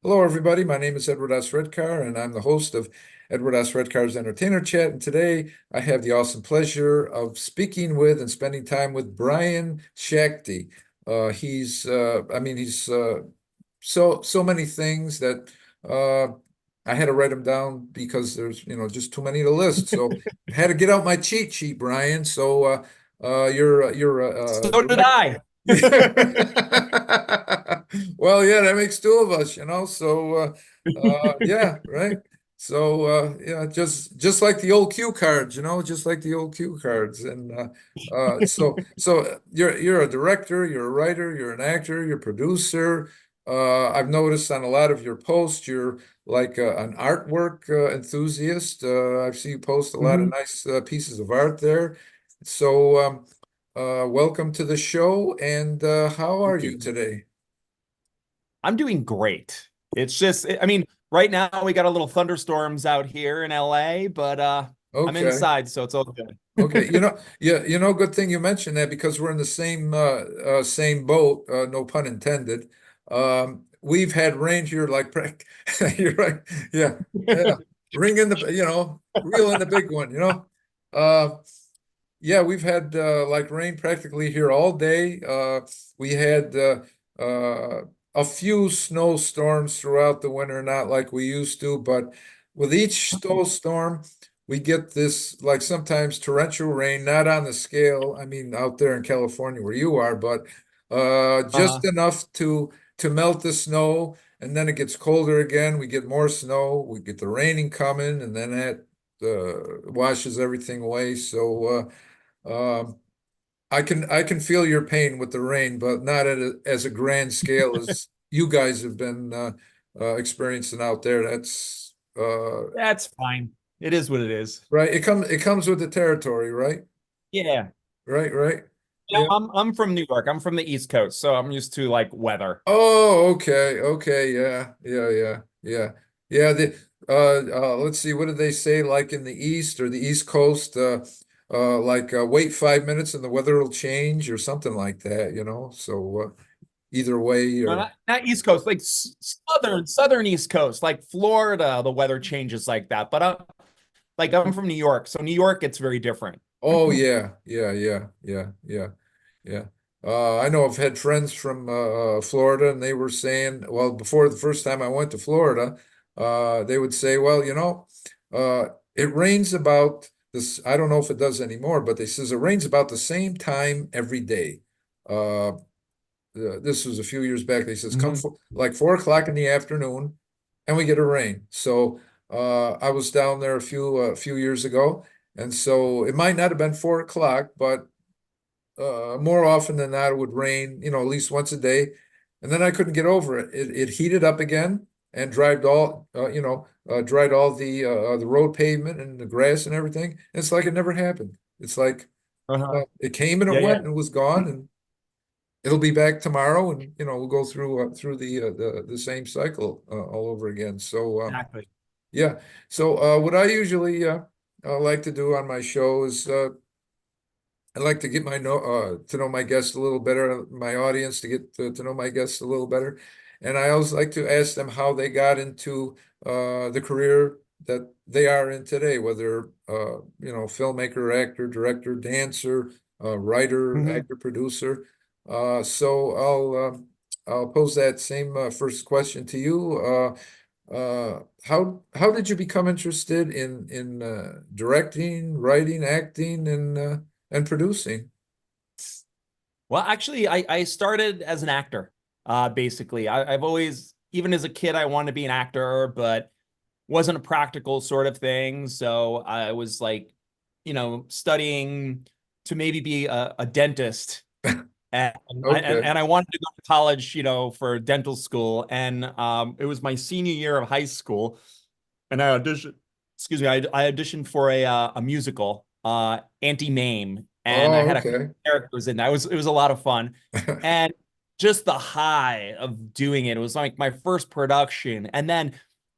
Hello, everybody. My name is Edward S. Redcar, and I'm the host of Edward S. Redcar's Entertainer Chat. And today I have the awesome pleasure of speaking with and spending time with Brian SHAKTI. He's so many things that uh, I had to write him down because there's just too many to list. So I had to get out my cheat sheet, Brian. So you're So did direct. I. Well, yeah, that makes two of us. So, yeah, right. So, yeah, just like the old cue cards, just like the old cue cards. And so you're a director, you're a writer, you're an actor, you're a producer. I've noticed on a lot of your posts, you're like an artwork enthusiast. I've seen you post a lot of Mhm. nice pieces of art there. So, welcome to the show, and how are Thank you you. today? I'm doing great. It's just, I mean, right now we got a little thunderstorms out here in LA, but I'm Okay, inside, so it's all good. okay. Good thing you mentioned that because we're in the same boat. No pun intended. We've had rain here like you're right. Yeah, yeah. Ring in reel in the big one. Uh, Yeah, we've had like rain practically here all day. We had a few snowstorms throughout the winter, not like we used to, but with each snowstorm, we get this like sometimes torrential rain, not on the scale, I mean, out there in California where you are, but just Uh-huh. enough to melt the snow, and then it gets colder again. We get more snow, we get the raining coming, and then that washes everything away. So. Um, I can feel your pain with the rain, but not as a grand scale as you guys have been experiencing out there. That's That's fine. It is what it is. right. It comes with the territory, right? Yeah. Right, right. Yeah, Yeah. I'm from New York. I'm from the East Coast, so I'm used to like weather. Oh, okay, okay, yeah, yeah, yeah, yeah, yeah. Let's see, what did they say? Like in the East or the East Coast, like wait 5 minutes and the weather will change or something like that. So either way, No, or not East Coast, like southern East Coast, like Florida, the weather changes like that. But I'm from New York, so New York it's very different. oh yeah, yeah, yeah, yeah, yeah, yeah. I know I've had friends from Florida, and they were saying, well, before the first time I went to Florida, they would say, well, it rains about this. I don't know if it does anymore, but they says it rains about the same time every day. Uh, this was a few years back. They says come Mhm. for, like 4 o'clock in the afternoon, and we get a rain. So I was down there a few years ago, and so it might not have been 4 o'clock, but more often than not, it would rain, at least once a day. And then I couldn't get over it. It heated up again and dried all the road pavement and the grass and everything. And it's like it never happened. It's like Uh-huh. it came and it Yeah, went yeah. and it was gone, and it'll be back tomorrow, and we'll go through the same cycle all over again. So Exactly. yeah. So what I usually like to do on my show is I like to get to know my guests a little better, my audience to get to know my guests a little better, and I always like to ask them how they got into the career that they are in today, whether filmmaker, actor, director, dancer, writer, Mhm. actor, producer. So I'll pose that same first question to you. How did you become interested in directing, writing, acting, and producing? Well, actually, I started as an actor. Basically, I've always, even as a kid, I wanted to be an actor, but wasn't a practical sort of thing. So I was like, studying to maybe be a dentist, and Okay. I wanted to go to college, for dental school. And it was my senior year of high school, and I auditioned. Excuse me, I auditioned for a musical, Auntie Mame, and I Oh, had a couple okay. characters in that. It was a lot of fun, and just the high of doing it. It was like my first production, and then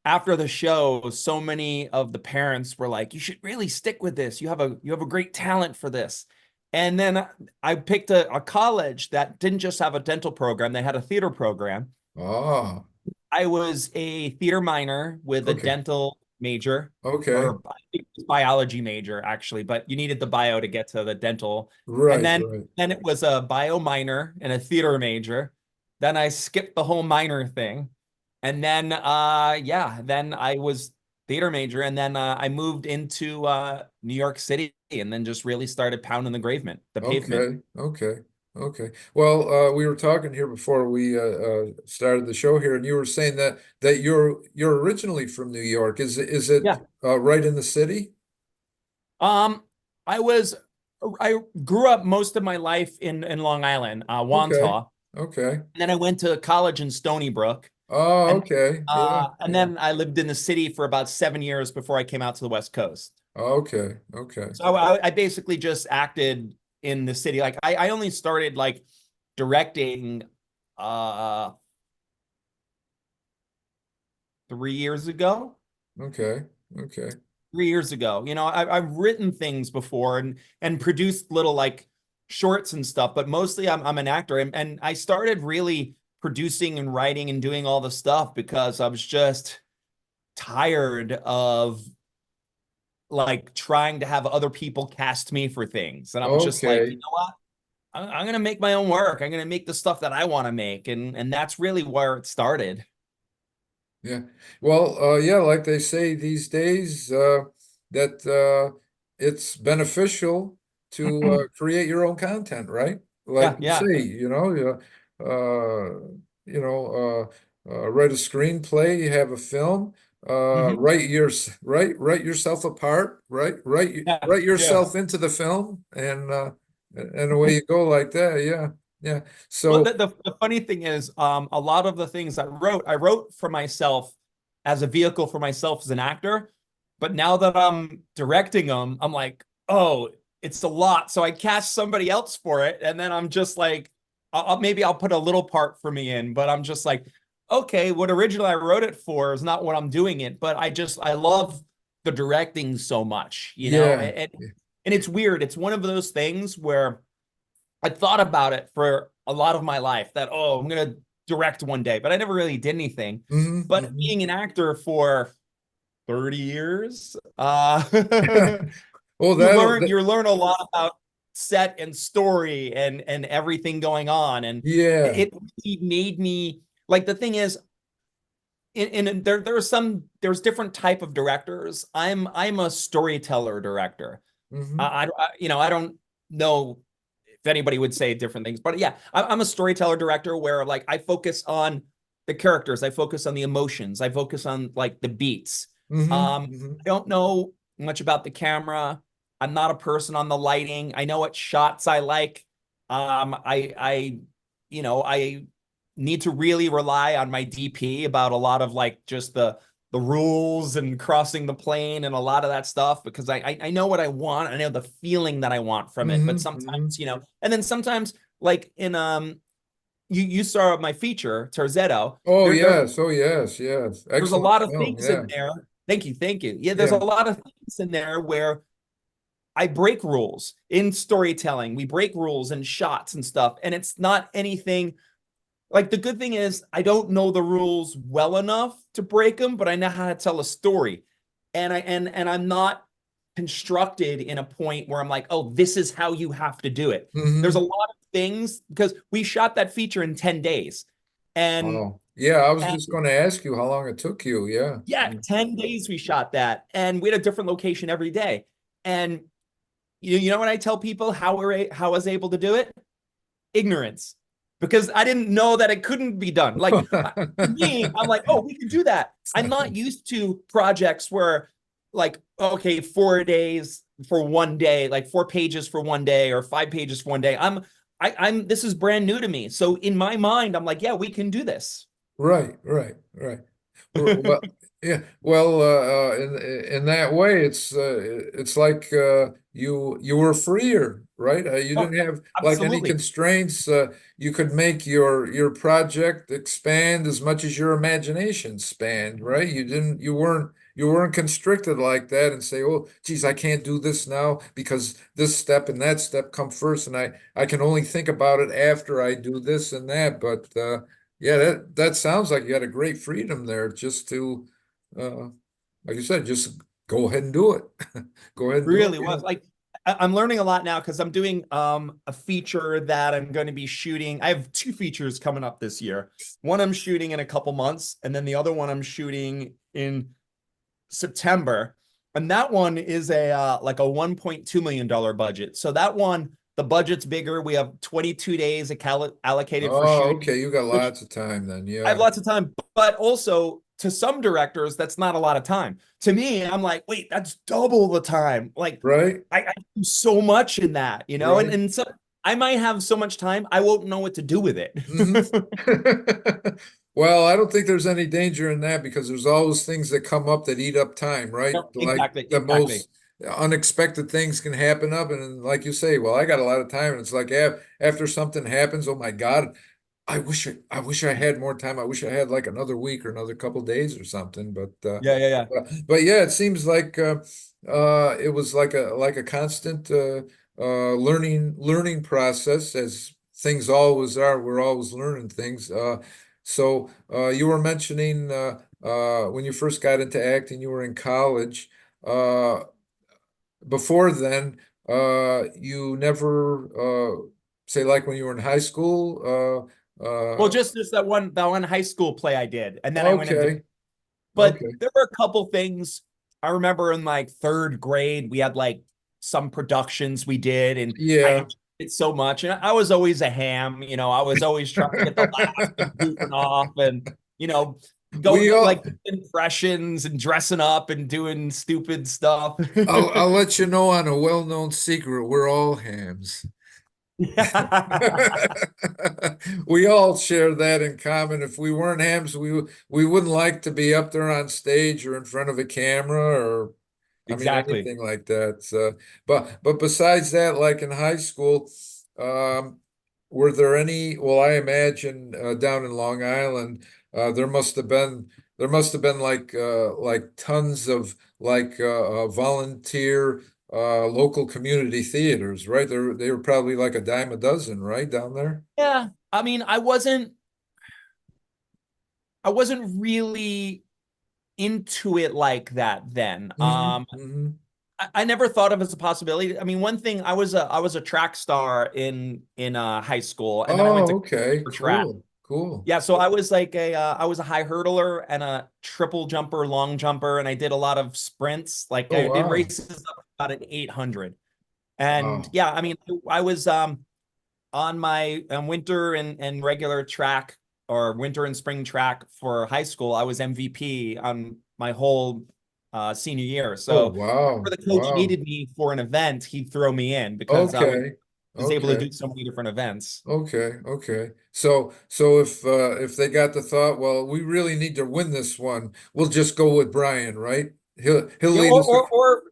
after the show, so many of the parents were like, "You should really stick with this. You have a great talent for this." And then I picked a college that didn't just have a dental program; they had a theater program. Oh. I was a theater minor with a Okay. dental major, Okay. or I think it was biology major actually, but you needed the bio to get to the dental. And Right, then right. then it was a bio minor and a theater major. Then I skipped the whole minor thing. And then yeah, then I was theater major, and then I moved into New York City and then just really started pounding the pavement. Okay, okay, okay. Well, we were talking here before we started the show here, and you were saying that you're originally from New York. Is it Yeah. right in the city? Um, I was I grew up most of my life in Long Island, Okay, Wantagh, okay. and then I went to college in Stony Brook, Oh, and okay. Yeah, and yeah. then I lived in the city for about 7 years before I came out to the West Coast. Okay, okay, So I basically just acted in the city. Like I only started like directing uh 3 years ago. okay, okay. 3 years ago. You know, I've written things before and produced little like shorts and stuff, but mostly I'm an actor, and I started really producing and writing and doing all the stuff because I was just tired of like trying to have other people cast me for things. And I'm just like, you Okay. know what? I'm gonna make my own work. I'm gonna make the stuff that I want to make, and that's really where it started. Yeah. Well, yeah, like they say these days, that it's beneficial to create your own content, right? Like Yeah, you yeah. say, write a screenplay, you have a film, Hmm. write yourself a part, right? Yeah, Write yeah. yourself into the film, and away you go like that. Yeah, yeah. Well, So, the funny thing is, a lot of the things I wrote for myself as a vehicle for myself as an actor. But now that I'm directing them, I'm like, oh, it's a lot. So I cast somebody else for it, and then I'm just like, maybe I'll put a little part for me in, but I'm just like, okay, what originally I wrote it for is not what I'm doing it. But I love the directing so much, you know, yeah. and it's weird. It's one of those things where I thought about it for a lot of my life that, oh, I'm going to direct one day, but I never really did anything. But Hmm. being an actor for 30 years, Well, that'll, you learn a lot about set and story and everything going on. And yeah. it really made me like the thing is, there's different type of directors. I'm a storyteller director. Hmm. You know, I don't know if anybody would say different things, but yeah, I'm a storyteller director where like I focus on the characters, I focus on the emotions, I focus on like the beats. Hmm. Hmm. I don't know much about the camera. I'm not a person on the lighting. I know what shots I like. You know, I need to really rely on my DP about a lot of like just the rules and crossing the plane and a lot of that stuff because I know what I want. I know the feeling that I want from it. But Hmm. Hmm. sometimes, you know, and then sometimes like in you saw my feature, Terzetto, Oh, there there's yes. Oh, yes. Yes. there's a Excellent lot of film. things in Yeah. there. Thank you, thank you. Yeah, there's a Yeah. lot of things in there where I break rules in storytelling. We break rules and shots and stuff. And it's not anything like the good thing is I don't know the rules well enough to break them, but I know how to tell a story. And I'm not constructed in a point where I'm like, oh, this is how you have to do it. There's a Hmm. lot of things because we shot that feature in 10 days. And Wow. Yeah. I was and just going to ask you how long it took you. Yeah. yeah, 10 days we shot that. And we had a different location every day. And you know what I tell people how I was able to do it? Ignorance, because I didn't know that it couldn't be done. Like to me, I'm like, oh, we can do that. I'm not used to projects where like, okay, 4 days for one day, like 4 pages for one day or 5 pages for one day. I'm this is brand new to me. So in my mind, I'm like, yeah, we can do this. Right, right, right. Well, yeah. Well, in that way, it's like you were freer, right? You Oh, didn't have like any absolutely. constraints. You could make your project expand as much as your imagination spanned, right? You weren't constricted like that and say, "Oh, geez, I can't do this now because this step and that step come first, and I can only think about it after I do this and that." But Yeah, that sounds like you got a great freedom there just to, uh, like you said, just go ahead and do it. Go ahead and do it. Really was like I'm learning a lot now because I'm doing a feature that I'm going to be shooting. I have two features coming up this year. One I'm shooting in a couple months, and then the other one I'm shooting in September. And that one is a like a $1.2 million budget. So that one, the budget's bigger. We have 22 days allocated for Oh, shooting, okay. You got which lots of time then. I have Yeah. lots of time, but also to some directors, that's not a lot of time. To me, I'm like, wait, that's double the time. Like Right? I do so much in that, you know, Right. and so I might have so much time, I won't know what to do with it. hmm Well, I don't think there's any danger in that because there's always things that come up that eat up time, right? No, Like exactly, the exactly. most unexpected things can happen up, and like you say, well, I got a lot of time, and it's like after something happens, oh my God, I wish I had more time. I wish I had like another week or another couple days or something. Yeah, yeah, yeah. But yeah, it seems like it was like a constant learning process as things always are. We're always learning things. So you were mentioning when you first got into acting, you were in college. Uh, Before then, you never say like when you were in high school. Well, just that one high school play I did, and then I went and did. Okay, But okay, there were a couple things I remember in like third grade. We had like some productions we did, and I yeah. enjoyed it so much. And I was always a ham, you know. I was always trying to get the laugh and goofing off, and you know, go We all, like impressions and dressing up and doing stupid stuff. I'll let you know on a well-known secret. We're all hams. We all share that in common. If we weren't hams, we wouldn't like to be up there on stage or in front of a camera or I mean Exactly. anything like that. But besides that, like in high school, um, were there any? Well, I imagine down in Long Island, there must have been like tons of volunteer local community theaters, right? They were probably like a dime a dozen, right, down there. Yeah. I mean, I wasn't really into it like that then. Hmm. I never thought of it as a possibility. I mean, one thing I was a track star in high school, and then I went Oh, to okay, for track. cool, cool. Yeah, so I was a high hurdler and a triple jumper, long jumper, and I did a lot of sprints. Like Oh, I did wow, races up about an 800. And wow. yeah, I mean, I was on my winter and regular track or winter and spring track for high school. I was MVP on my whole senior year. Oh, So wow, whenever the coach wow. needed me for an event, he'd throw me in because Okay, was able to okay. do so many different events. Okay, okay. So if they got the thought, well, we really need to win this one, we'll just go with Brian, right? He'll Yeah, lead or us. or or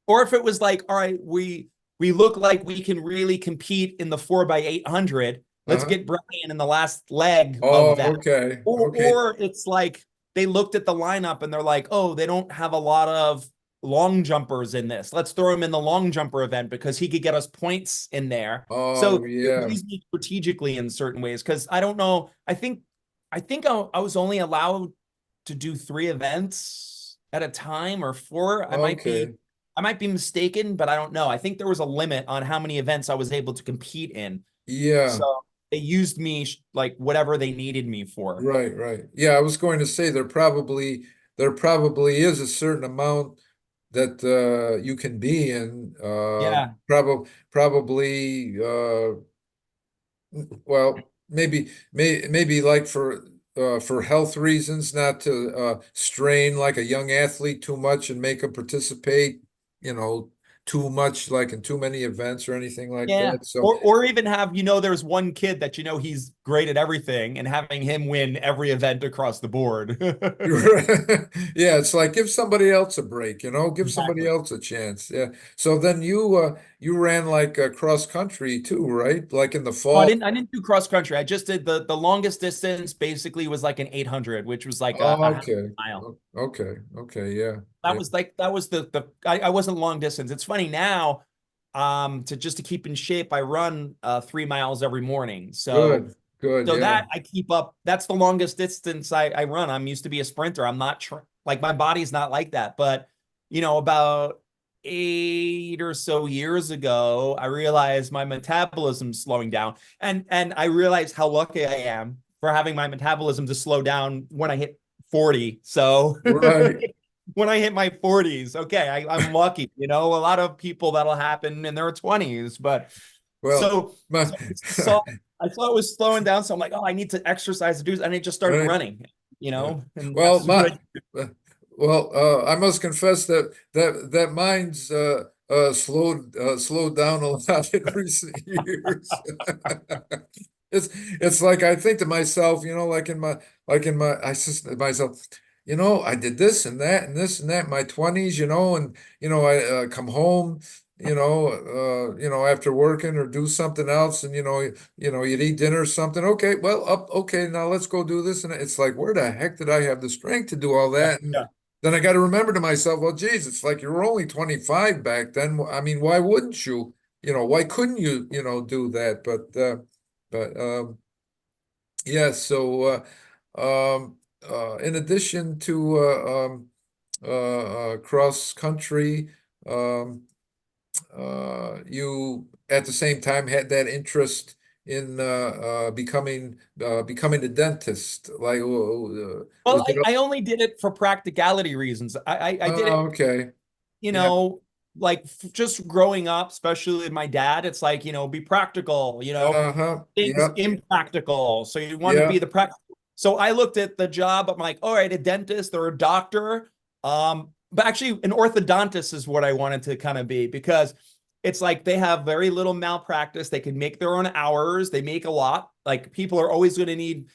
or if it was like, all right, we look like we can really compete in the 4x800. Let's Uh-huh. get Brian in the last leg of Oh, that. okay, Or okay. or it's like they looked at the lineup and they're like, oh, they don't have a lot of long jumpers in this. Let's throw him in the long jumper event because he could get us points in there. Oh, So it yeah. used me strategically in certain ways because I don't know. I think I was only allowed to do three events at a time or four. I might be Okay. I might be mistaken, but I don't know. I think there was a limit on how many events I was able to compete in. Yeah. So they used me like whatever they needed me for. Right, right. Yeah, I was going to say there probably is a certain amount that you can be in. Yeah. Probably well, maybe like for health reasons, not to strain like a young athlete too much and make him participate, you know, too much like in too many events or anything like Yeah. that. So Or even have, there's one kid that he's great at everything and having him win every event across the board. yeah, it's like give somebody else a break, give somebody Exactly. else a chance. Yeah. So then you ran like cross country too, right? Like in the Oh, I fall. didn't I didn't do cross country. I just did the longest distance basically was like an 800, which was like a Oh, half okay. mile. Okay. Okay. Yeah. That Yeah. was like that was the I wasn't long distance. It's funny now, to keep in shape, I run 3 miles every morning. So Good. Good. So Yeah. that I keep up. That's the longest distance I run. I'm used to be a sprinter. I'm not like my body's not like that. But about 8 or so years ago, I realized my metabolism's slowing down, and I realized how lucky I am for having my metabolism to slow down when I hit 40. So Right. when I hit my 40s, okay, I'm lucky. A lot of people that'll happen in their 20s, but Well, so my, so I saw it was slowing down, so I'm like, oh, I need to exercise to do this, and I just started right. running, Yeah. and Well, that's what I. uh, I must confess that mine's slowed down a lot in recent years. It's like I think to myself, I said to myself, I did this and that and this and that in my 20s, and I come home, after working or do something else, and you'd eat dinner or something. Okay, well, okay, now let's go do this. And it's like, where the heck did I have the strength to do all that? And Yeah, then I got to remember to myself, well, geez, it's like you were only 25 back then. I mean, why wouldn't you? Why couldn't you, do that? But yeah, so in addition to cross country, um, you at the same time had that interest in becoming a dentist. Like, was well, it? I only did it for practicality reasons. I did it, Okay. you Yeah. know like just growing up, especially with my dad. It's like, be practical, Uh-huh. things Yep. impractical. So you want to be Yeah. the practical. So I looked at the job. I'm like, all right, a dentist or a doctor. But actually, an orthodontist is what I wanted to kind of be, because it's like they have very little malpractice. They can make their own hours. They make a lot. Like, people are always going to need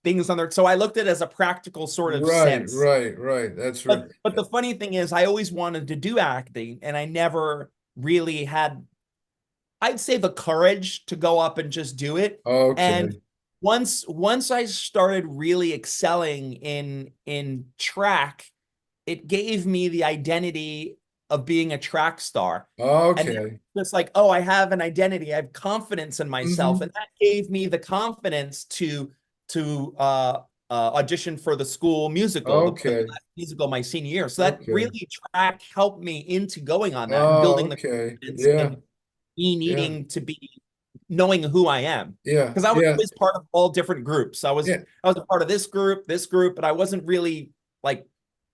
things on their. So I looked at it as a practical sort of Right. sense. Right. Right. That's right. But the funny thing is, I always wanted to do acting, and I never really had, I'd say, the courage to go up and just do it. And Okay. once I started really excelling in track, it gave me the identity of being a track star. And Okay. it's like, oh, I have an identity. I have confidence in myself, Hmm. and that gave me the confidence to audition for the school musical, the Okay. last musical my senior year. So that Okay. really, track helped me into going on that and Oh, building the okay. confidence Yeah. and me Yeah. needing to be knowing who I am. Yeah. Because I was Yeah. always part of all different groups. Yeah. I was a part of this group, but I wasn't really like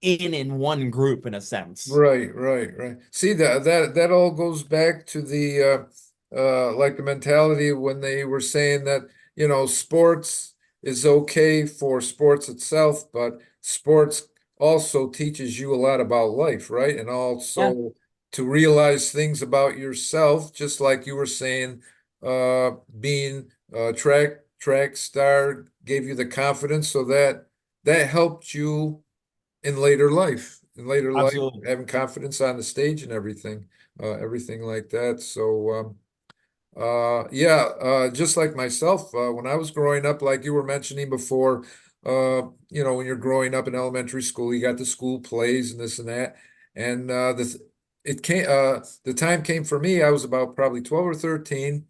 in one group in a sense. Right, right, right. See that all goes back to the like the mentality when they were saying that, sports is okay for sports itself, but sports also teaches you a lot about life, right? And Yeah, also to realize things about yourself, just like you were saying, being a track star gave you the confidence, so that helped you in later life, absolutely. having confidence on the stage and everything like that. So, yeah, just like myself, when I was growing up, like you were mentioning before, when you're growing up in elementary school, you got the school plays and this and that. And the time came for me, I was about probably 12 or 13.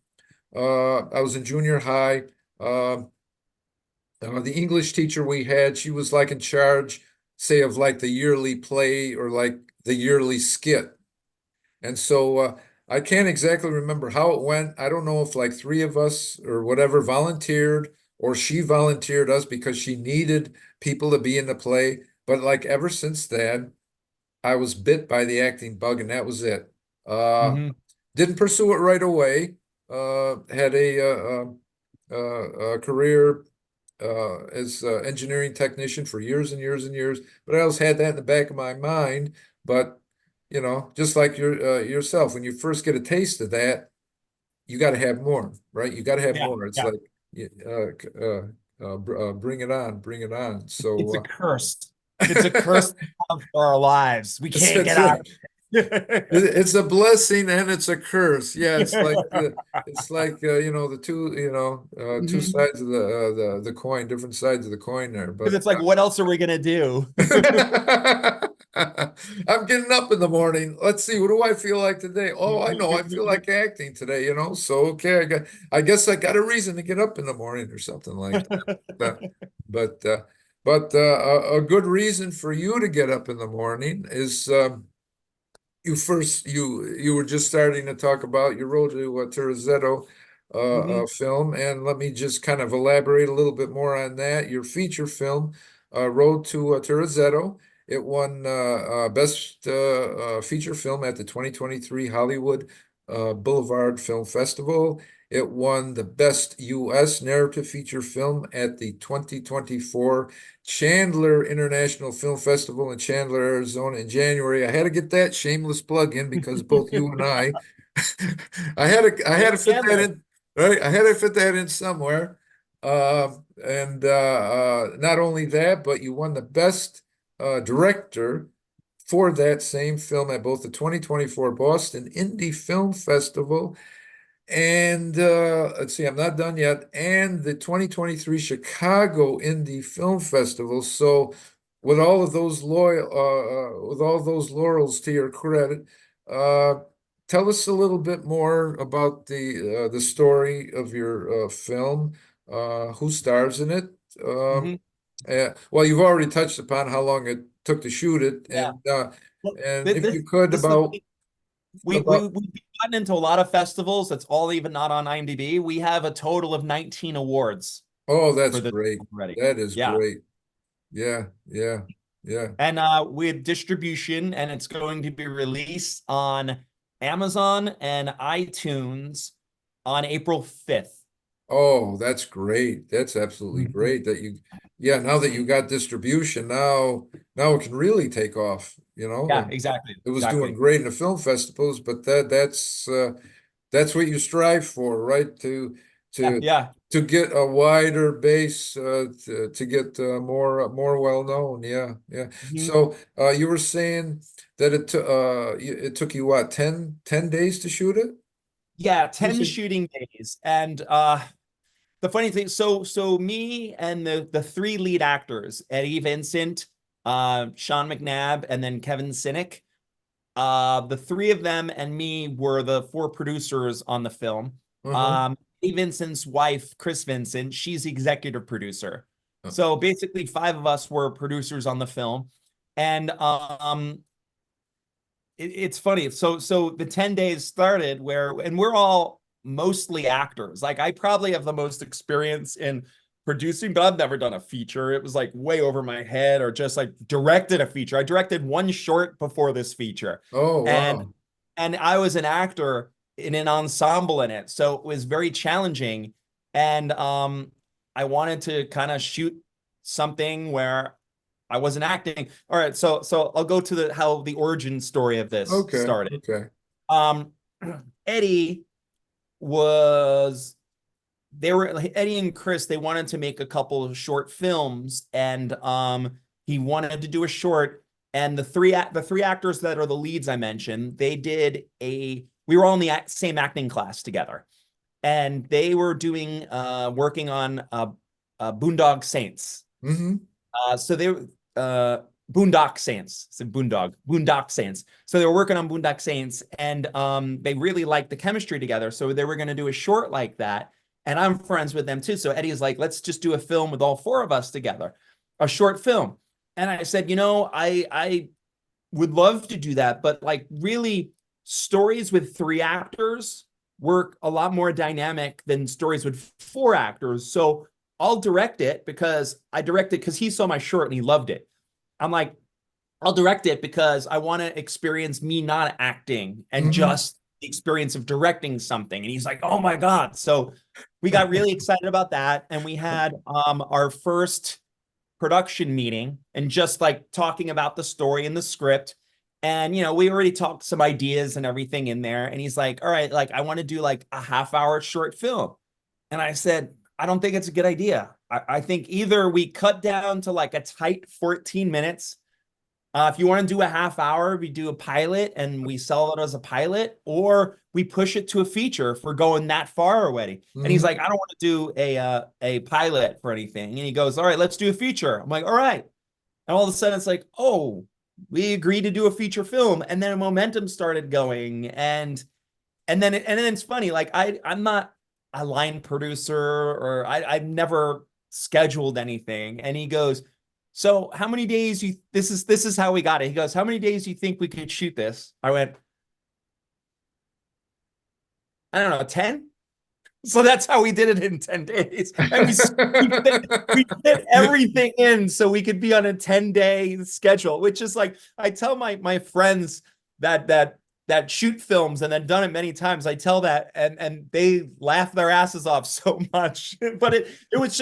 I was in junior high. Um, the English teacher we had, she was like in charge, say, of like the yearly play or like the yearly skit. And so I can't exactly remember how it went. I don't know if like three of us or whatever volunteered, or she volunteered us because she needed people to be in the play. But like ever since then, I was bit by the acting bug, and that was it. Uh, Hmm. didn't pursue it right away. Had a career as engineering technician for years and years and years. But I always had that in the back of my mind. But just like yourself, when you first get a taste of that, you got to have more, right? You got to have Yeah, more. It's yeah. like, bring it on, bring it on. It's a So curse. It's a curse we have for our lives. We can't it's get a out of it. it's a blessing and it's a curse. Yeah, it's like the two two Mhm. sides of the coin, different sides of the coin there. Because But it's like, what else are we gonna do? I'm getting up in the morning. Let's see, what do I feel like today? Oh, I know, I feel like acting today, So okay, I guess I got a reason to get up in the morning or something like that. But a good reason for you to get up in the morning is you were just starting to talk about your road to Terrazzetto Mhm. film, and let me just kind of elaborate a little bit more on that. Your feature film, Road to Terrazzetto, it won Best Feature Film at the 2023 Hollywood Boulevard Film Festival. It won the Best U.S. Narrative Feature Film at the 2024 Chandler International Film Festival in Chandler, Arizona in January. I had to get that shameless plug in because both you and I, I had to fit that Chandler. in, right? I had to fit that in somewhere. And not only that, but you won the best director for that same film at both the 2024 Boston Indie Film Festival and let's see, I'm not done yet. And the 2023 Chicago Indie Film Festival. So, with all those laurels to your credit, uh, tell us a little bit more about the story of your film. Who stars in it? Um, Mhm. well, you've already touched upon how long it took to shoot it, Yeah. Well, and if you could this is the about thing. We've about. gotten into a lot of festivals. That's all even not on IMDb. We have a total of 19 awards Oh, that's for this great. already. That is Yeah. great. Yeah, yeah, yeah. And with distribution, and it's going to be released on Amazon and iTunes on April 5th. Oh, that's great. That's absolutely Mhm. great that yeah, now that you got distribution, now it can really take off, Yeah, and exactly. it was doing Exactly. great in the film festivals, but that's what you strive for, right? Yeah, To yeah. to get a wider base, to get more well known. Yeah, yeah. Mhm. So you were saying that it took you what, 10 days to shoot it? Yeah, You 10 said, shooting days. And the funny thing, so me and the three lead actors, Eddie Vincent, Sean McNabb, and then Kevin Sinek, the three of them and me were the four producers on the film. uh-huh. Eddie Vincent's wife, Chris Vincent, she's the executive producer. Uh, So basically, five of us were producers on the film. And it's funny. So the 10 days started where, and we're all mostly actors. Like I probably have the most experience in producing, but I've never done a feature. It was like way over my head or just like directed a feature. I directed one short before this feature. Oh, And wow. and I was an actor in an ensemble in it. So it was very challenging. And I wanted to kind of shoot something where I wasn't acting. All right, so I'll go to the how the origin story of this Okay, started. okay. Um, Eddie was they were Eddie and Chris. They wanted to make a couple of short films, and he wanted to do a short. And the three actors that are the leads I mentioned, they did a. We were all in the same acting class together, and they were doing working on Boondock Saints. Mm-hmm. So they Boondock Saints, so Boondock Saints. So they were working on Boondock Saints, and they really liked the chemistry together. So they were going to do a short like that, and I'm friends with them too. So Eddie's like, let's just do a film with all four of us together, a short film. And I said, I would love to do that, but like really, stories with three actors work a lot more dynamic than stories with four actors. So I'll direct it because I directed because he saw my short and he loved it. I'm like, I'll direct it because I want to experience me not acting and Mm-hmm. just the experience of directing something. And he's like, oh my God. So we got really excited about that. And we had our first production meeting and just like talking about the story and the script. And we already talked some ideas and everything in there. And he's like, all right, like I want to do like a half-hour short film. And I said, I don't think it's a good idea. I think either we cut down to like a tight 14 minutes. If you want to do a half hour, we do a pilot and we sell it as a pilot, or we push it to a feature if we're going that far already. And he's Mm-hmm. like, I don't want to do a pilot for anything. And he goes, all right, let's do a feature. I'm like, all right. And all of a sudden it's like, oh, we agreed to do a feature film, and then momentum started going, and then it's funny, like I'm not a line producer, or I've never scheduled anything. And he goes, so how many days you this is how we got it. He goes, how many days do you think we could shoot this? I went, I don't know, 10. So that's how we did it in 10 days. And we fit everything in so we could be on a 10-day schedule, which is like, I tell my friends that shoot films and then done it many times. I tell that, and they laugh their asses off so much. But it's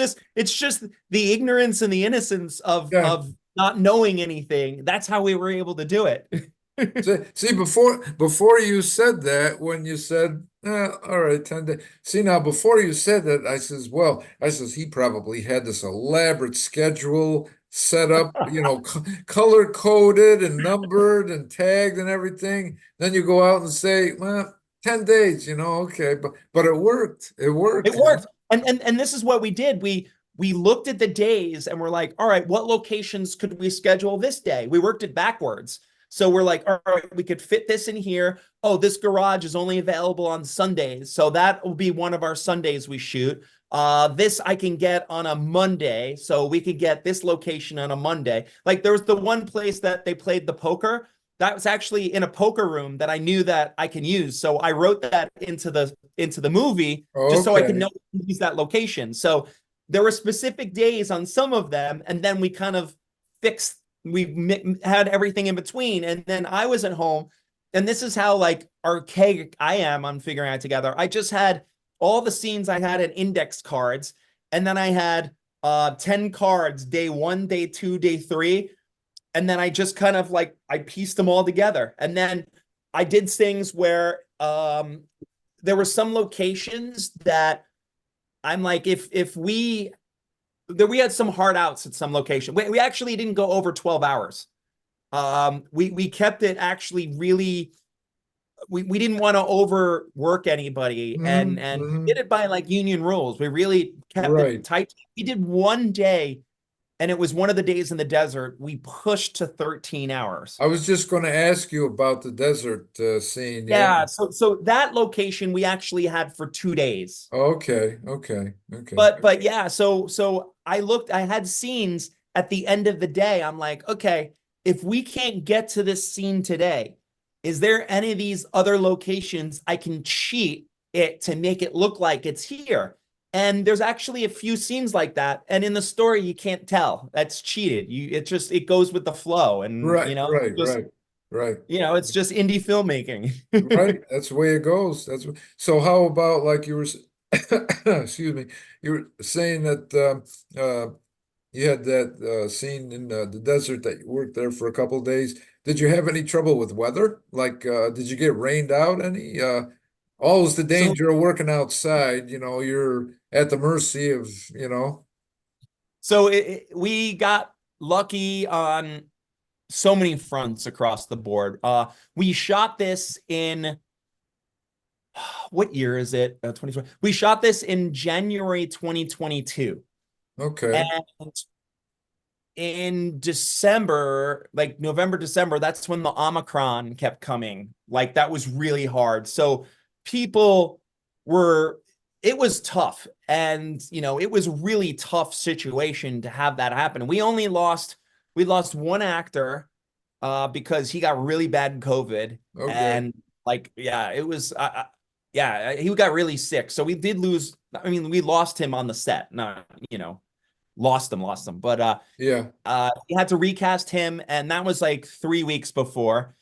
just the ignorance and the innocence Yeah. of not knowing anything. That's how we were able to do it. See, before you said that, when you said, all right, 10 days. See, now before you said that, I says he probably had this elaborate schedule set up, color coded and numbered and tagged and everything. Then you go out and say, well, 10 days, okay, but it worked. It It worked. worked. And this is what we did. We looked at the days and we're like, all right, what locations could we schedule this day? We worked it backwards. So we're like, all right, we could fit this in here. Oh, this garage is only available on Sundays. So that will be one of our Sundays we shoot. This I can get on a Monday. So we could get this location on a Monday. Like there was the one place that they played the poker. That was actually in a poker room that I knew that I can use. So I wrote that into the movie just so I could Okay. know to use that location. So there were specific days on some of them, and then we kind of fixed. We had everything in between, and then I was at home, and this is how like archaic I am on figuring out together. I just had all the scenes I had in index cards, and then I had 10 cards, day 1, day 2, day 3, and then I just kind of like I pieced them all together. And then I did things where there were some locations that I'm like, if we had some hard outs at some location. We actually didn't go over 12 hours. We kept it actually really. We didn't want to overwork anybody, and Hmm. did it by like union rules. We really kept it Right. tight. We did one day, and it was one of the days in the desert. We pushed to 13 hours. I was just going to ask you about the desert scene. Yeah. Yeah, so that location we actually had for 2 days. Okay. Okay. Okay. But yeah, so I had scenes at the end of the day. I'm like, okay, if we can't get to this scene today, is there any of these other locations I can cheat it to make it look like it's here? And there's actually a few scenes like that. And in the story, you can't tell. That's cheated. It goes with the flow. And Right. Right. just Right. Right. it's just indie filmmaking. Right. That's the way it goes. So how about like you were, excuse me, you were saying that you had that scene in the desert that you worked there for a couple of days. Did you have any trouble with weather? Like, did you get rained out any? Always the So danger of working outside, you're at the mercy of, we got lucky on so many fronts across the board. We shot this in what year is it? 2020. We shot this in January 2022. okay. And in December, like November, December, that's when the Omicron kept coming. Like that was really hard. So people were, it was tough. And, it was a really tough situation to have that happen. We lost one actor because he got really bad COVID. Okay. And like, yeah, it was, yeah, he got really sick. So we did lose, I mean, we lost him on the set, not, lost them. But Yeah. we had to recast him, and that was like 3 weeks before.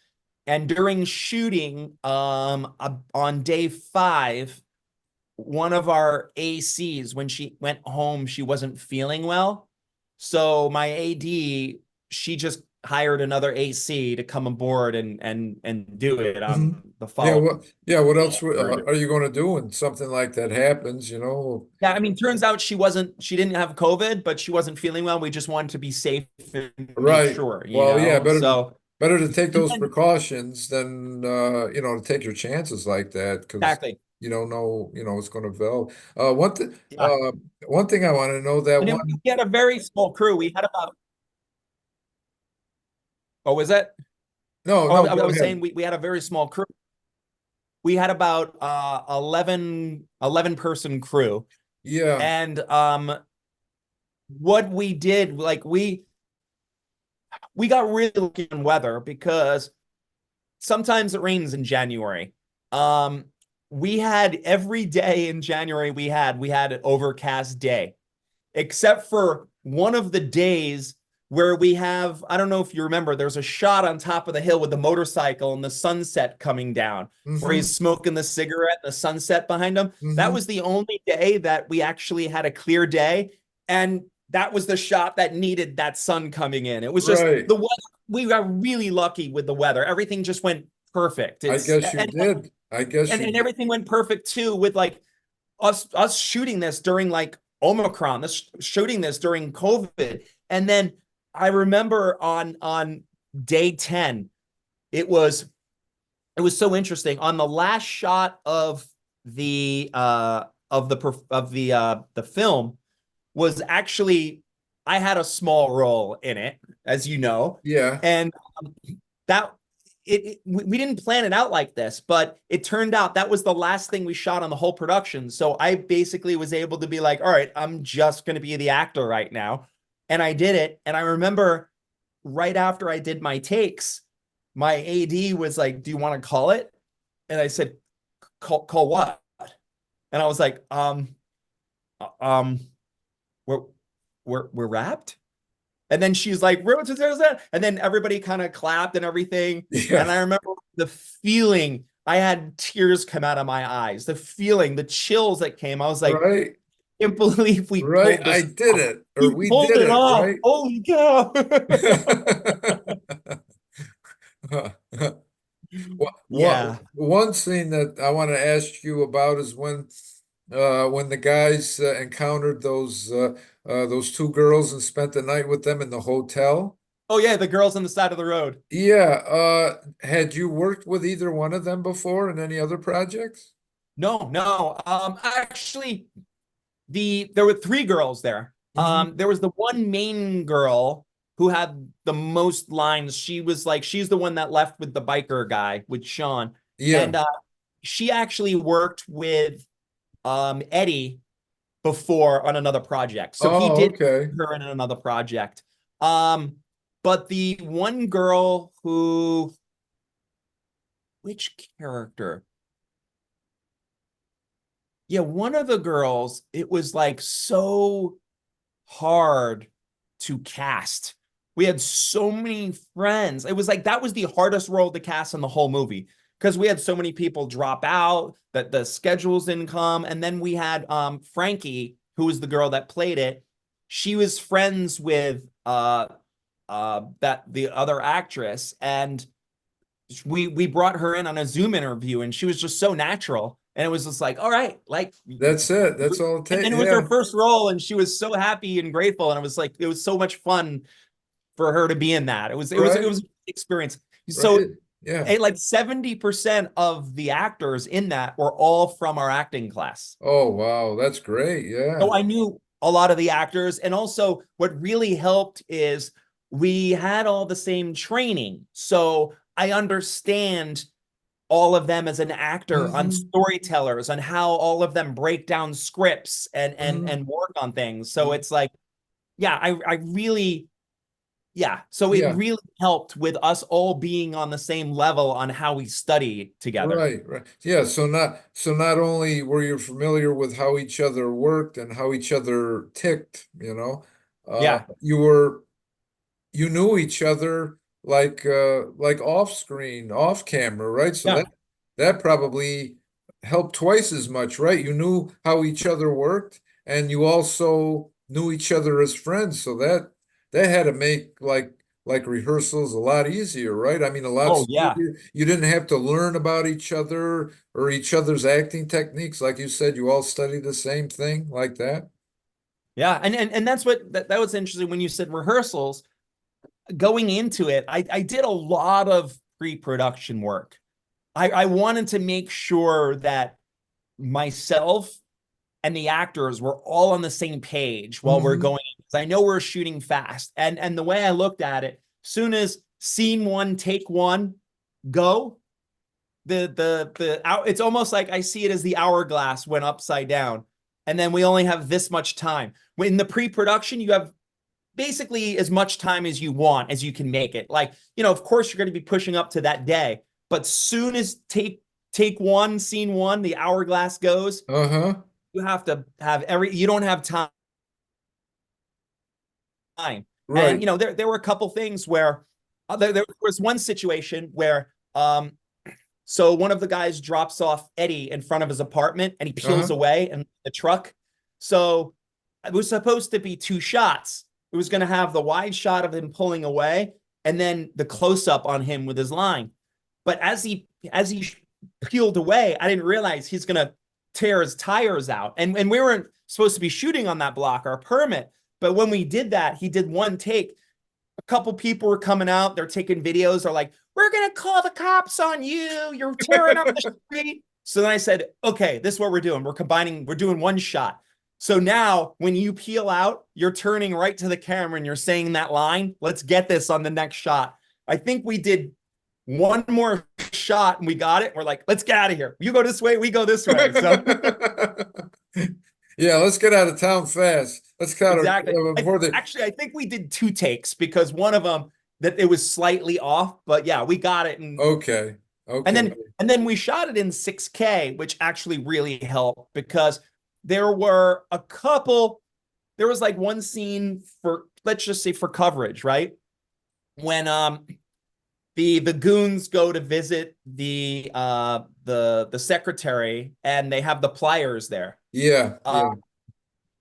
And during shooting, on day 5, one of our ACs, when she went home, she wasn't feeling well. So my AD, she just hired another AC to come aboard and do it Hmm. on the Yeah. following. What else are you going to do when something like that happens, Yeah, I mean, turns out she didn't have COVID, but she wasn't feeling well. We just wanted to be safe and make Right. sure, Well, yeah, So, better to take and those then, precautions than to take your chances like that because exactly. you don't know, it's going to develop. Yeah. One thing I want to know that And then we one. had a very small crew. We had about, Oh, is it? No, Oh, no, I go was saying ahead. we had a very small crew. We had about 11 person crew. Yeah. And what we did, like we got really lucky in weather because sometimes it rains in January. Um, we had every day in January we had an overcast day, except for one of the days where we have, I don't know if you remember, there's a shot on top of the hill with the motorcycle and the sunset coming down, where Mm-hmm. he's smoking the cigarette, the sunset behind him. That Mm-hmm. was the only day that we actually had a clear day. And that was the shot that needed that sun coming in. It was just Right. the weather. We got really lucky with the weather. Everything just went perfect. I It's guess you did. I guess you and did. everything went perfect too with like us shooting this during like Omicron, this shooting this during COVID. And then I remember on day 10, it was it was so interesting. On the last shot of the film was actually I had a small role in it, as you know. Yeah. And that we didn't plan it out like this, but it turned out that was the last thing we shot on the whole production. So I basically was able to be like, all right, I'm just going to be the actor right now. And I did it. And I remember right after I did my takes, my AD was like, do you want to call it? And I said, call what? And I was like, um, we're we're wrapped. And then she's like, and then everybody kind of clapped and everything. Yeah. And I remember the feeling, I had tears come out of my eyes, the feeling, the chills that came. I was like, Right. I can't believe we Right. pulled I this did off. it, or We we pulled did it it, off. right? Holy cow. Yeah. One thing that I want to ask you about is when the guys encountered those two girls and spent the night with them in the hotel. Oh, yeah. The girls on the side of the road. Yeah, had you worked with either one of them before in any other projects? No, no. Actually, there were three girls there. Hmm. There was the one main girl who had the most lines. She was like, she's the one that left with the biker guy with Sean, Yeah. and she actually worked with Eddie before on another project. So he Oh, did okay. her in another project. Um, but the one girl who, which character? Yeah, one of the girls, it was like so hard to cast. We had so many friends. It was like that was the hardest role to cast in the whole movie because we had so many people drop out that the schedules didn't come. And then we had Frankie, who was the girl that played it. She was friends with that the other actress, and we brought her in on a Zoom interview, and she was just so natural. And it was just like, all right, like, That's it. That's all it takes. and it was her Yeah. first role, and she was so happy and grateful. And it was like, it was so much fun for her to be in that. It Right. was an experience. Right. So, Yeah. like 70% of the actors in that were all from our acting class. Oh, wow. That's great. Yeah. So I knew a lot of the actors. And also, what really helped is we had all the same training. So I understand all of them as an actor, on Hmm. storytellers, on how all of them break down scripts and Hmm. work on things. So it's like, yeah, I really, yeah. So it Yeah. really helped with us all being on the same level on how we study together. Right, right. Yeah, so not only were you familiar with how each other worked and how each other ticked, Yeah. you knew each other like off screen, off camera, right? So Yeah. that probably helped twice as much, right? You knew how each other worked and you also knew each other as friends. So that had to make like rehearsals a lot easier, right? I mean, a lot Oh, yeah. smoother. You didn't have to learn about each other or each other's acting techniques. Like you said, you all studied the same thing like that. Yeah. And that's what that was interesting when you said rehearsals. Going into it, I did a lot of pre-production work. I wanted to make sure that myself and the actors were all on the same page while we're Hmm. going. Because I know we're shooting fast. And the way I looked at it, soon as scene one, take one, go. It's almost like I see it as the hourglass went upside down, and then we only have this much time. When the pre-production, you have basically as much time as you want, as you can make it. Like, of course you're going to be pushing up to that day, but soon as take one, scene one, the hourglass goes, Uh-huh. you have to have you don't have time. And Right. there were a couple things where there was one situation where so one of the guys drops off Eddie in front of his apartment and he peels Uh-huh. away in the truck. So it was supposed to be two shots. It was going to have the wide shot of him pulling away and then the close up on him with his line. But as he peeled away, I didn't realize he's going to tear his tires out. And we weren't supposed to be shooting on that block, our permit. But when we did that, he did one take. A couple people were coming out. They're taking videos. They're like, we're going to call the cops on you. You're tearing up the street. So then I said, okay, this is what we're doing. We're doing one shot. So now when you peel out, you're turning right to the camera and you're saying that line. Let's get this on the next shot. I think we did one more shot and we got it. We're like, let's get out of here. You go this way, we go this way. So Yeah, let's get out of town fast. Let's kind of exactly. before the Actually, I think we did two takes because one of them that it was slightly off, but yeah, we got it. okay. And Okay. then we shot it in 6K, which actually really helped because there were a couple, there was like one scene for, let's just say for coverage, right? When the goons go to visit the secretary and they have the pliers there. Yeah, Uh,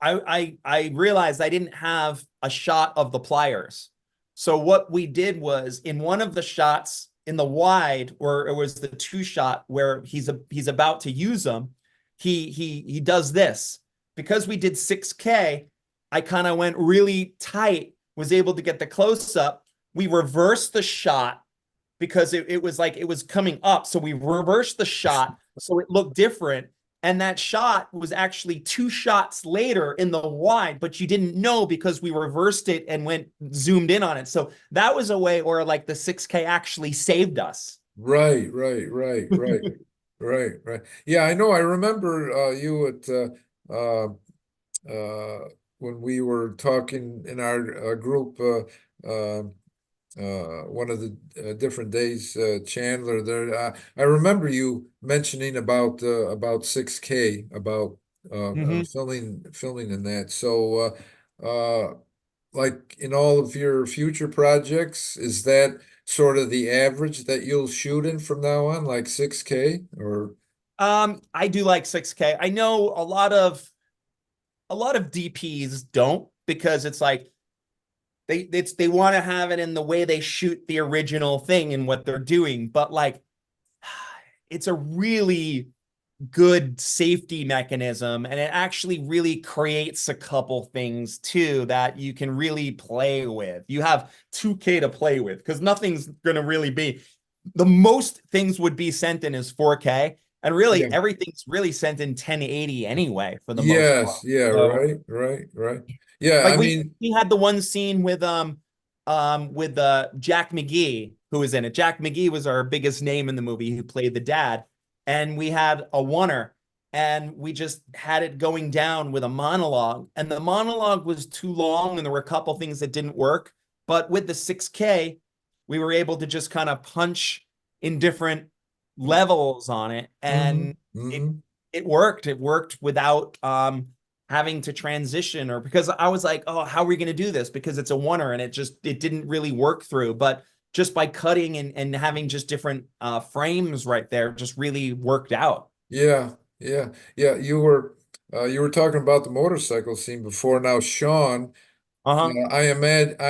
yeah. I realized I didn't have a shot of the pliers. So what we did was in one of the shots in the wide, where it was the two shot where he's about to use them, he does this. Because we did 6K, I kind of went really tight, was able to get the close up. We reversed the shot because it was like it was coming up. So we reversed the shot so it looked different. And that shot was actually two shots later in the wide, but you didn't know because we reversed it and went zoomed in on it. So that was a way where like the 6K actually saved us. Right, right, right, right, right, right. Yeah, I know. I remember you at when we were talking in our group one of the different days, Chandler. There, I remember you mentioning about 6K, about Mhm. filming in that. So, like in all of your future projects, is that sort of the average that you'll shoot in from now on, like 6K or? I do like 6K. I know a lot of DPs don't because it's like they want to have it in the way they shoot the original thing and what they're doing, but like it's a really good safety mechanism and it actually really creates a couple things too that you can really play with. You have 2K to play with because nothing's going to really be the most things would be sent in is 4K and really Yeah. everything's really sent in 1080 anyway for the most part. Yes. Yeah. So Right. Right. Right. Yeah. like I mean, we had the one scene with Jack McGee who was in it. Jack McGee was our biggest name in the movie who played the dad, and we had a oneer, and we just had it going down with a monologue, and the monologue was too long, and there were a couple things that didn't work. But with the 6K, we were able to just kind of punch in different levels on it, mhm, and it mhm. it worked. It worked without having to transition or because I was like, oh, how are we going to do this? Because it's a oneer and it didn't really work through. But just by cutting and having just different frames right there just really worked out. Yeah. Yeah. Yeah. You were talking about the motorcycle scene before. Now, Sean, Uh-huh. I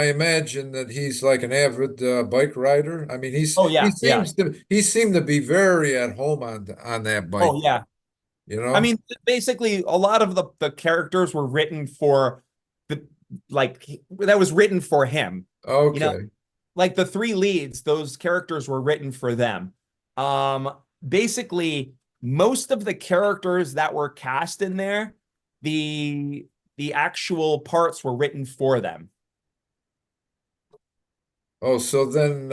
imagine that he's like an avid bike rider. I mean, Oh yeah, yeah. he seemed to be very at home on that bike, Oh yeah. you I know? mean, basically a lot of the characters were written for the like that was written for him. You know, Okay. like the three leads, those characters were written for them. Um, Basically, most of the characters that were cast in there, the actual parts were written for them. Oh, so then,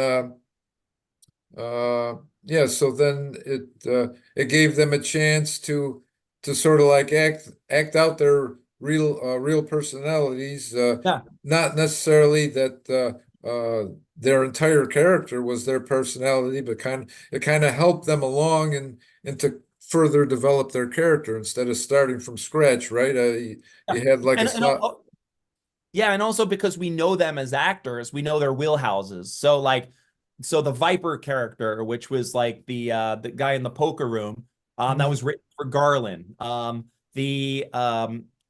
yeah, so then it gave them a chance to sort of like act out their real personalities, Yeah. not necessarily that their entire character was their personality, but it kind of helped them along and to further develop their character instead of starting from scratch, right? Yeah. You had like a And yeah, and also because we know them as actors, we know their wheelhouses. So like, so the Viper character, which was like the guy in the poker room, that was written for Garland. The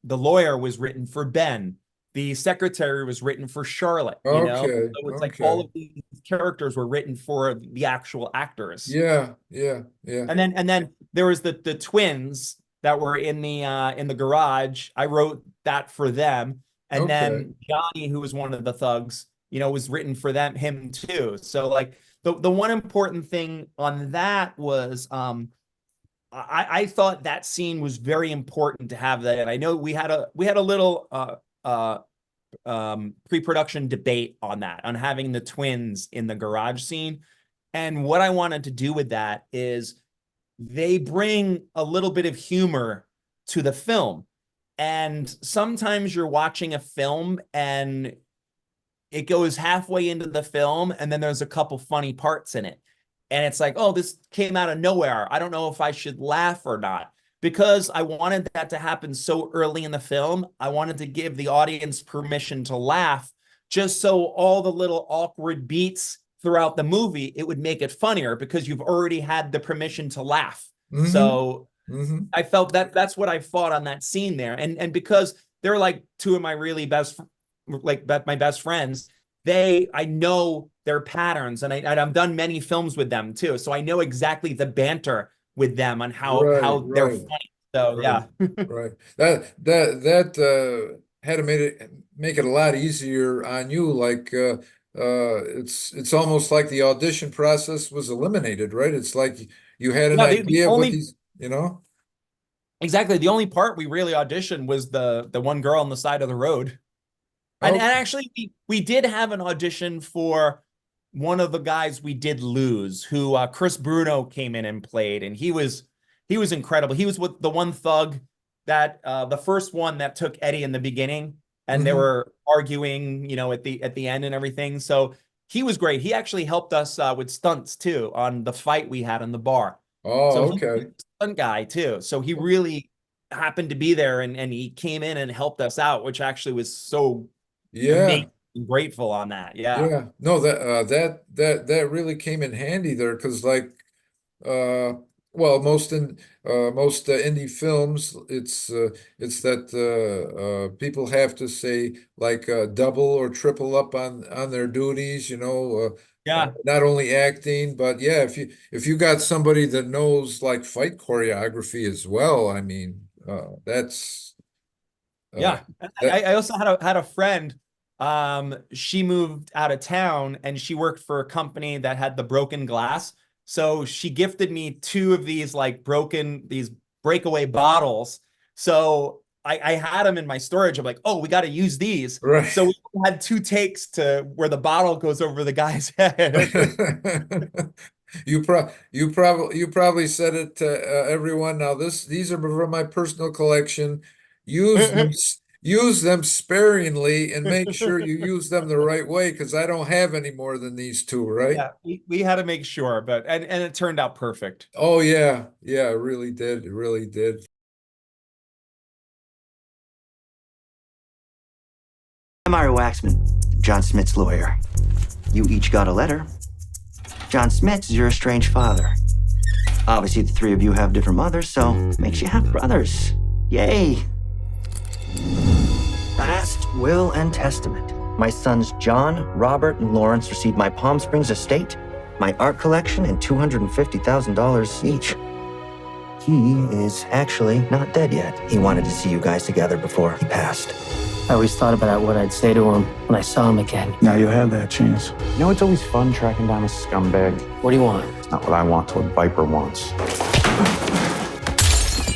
lawyer was written for Ben. The secretary was written for Charlotte, you know? Okay, So it's like all okay. of these characters were written for the actual actors. Yeah, yeah, yeah. And then there was the twins that were in the garage. I wrote that for them. And Okay. then Johnny, who was one of the thugs, you know, was written for him too. So like the one important thing on that was I thought that scene was very important to have that. And I know we had a little pre-production debate on that, on having the twins in the garage scene. And what I wanted to do with that is they bring a little bit of humor to the film. And sometimes you're watching a film and it goes halfway into the film and then there's a couple funny parts in it. And it's like, oh, this came out of nowhere. I don't know if I should laugh or not. Because I wanted that to happen so early in the film, I wanted to give the audience permission to laugh, just so all the little awkward beats throughout the movie, it would make it funnier because you've already had the permission to laugh. Mm-hmm. So Mm-hmm. I felt that's what I fought on that scene there. And because they're like two of my really my best friends, I know their patterns, and I've done many films with them too. So I know exactly the banter with them on Right, how they're right, funny. So right, yeah. right. That had to make it a lot easier on you. Like it's almost like the audition process was eliminated, right? It's like you had an Yeah, the idea of what only these, you know? exactly the only part we really auditioned was the one girl on the side of the road. And Okay. actually, we did have an audition for one of the guys we did lose, who Chris Bruno came in and played, and he was incredible. He was with the one thug that the first one that took Eddie in the beginning, and they Hmm. were arguing, you know, at the end and everything. So he was great. He actually helped us with stunts too on the fight we had in the bar. So Oh, he's a okay. stunt guy too. So he really happened to be there, and he came in and helped us out, which actually was so Yeah. amazing and grateful on that. Yeah. Yeah. No, that really came in handy there because like Uh, well, most indie films, it's that people have to say like double or triple up on their duties. Yeah. Not only acting, but yeah, if you got somebody that knows like fight choreography as well, I mean, that's uh, Yeah. And that I also had a friend. She moved out of town and she worked for a company that had the broken glass. So she gifted me two of these breakaway bottles. So I had them in my storage. I'm like, oh, we got to use these. right. So we had two takes to where the bottle goes over the guy's head. You probably said it to everyone. Now these are from my personal collection. Use them sparingly and make sure you use them the right way because I don't have any more than these two, right? Yeah, we had to make sure, but and it turned out perfect. Oh yeah, yeah, it really did. It really did. I'm Ira Waxman, John Smith's lawyer. You each got a letter. John Smith's is your estranged father. Obviously, the three of you have different mothers, so makes you half brothers. Yay! Last will and testament. My sons John, Robert, and Lawrence received my Palm Springs estate, my art collection, and $250,000 each. He is actually not dead yet. He wanted to see you guys together before he passed. I always thought about what I'd say to him when I saw him again. Now you have that chance. You know, it's always fun tracking down a scumbag. What do you want? It's not what I want, it's what Viper wants.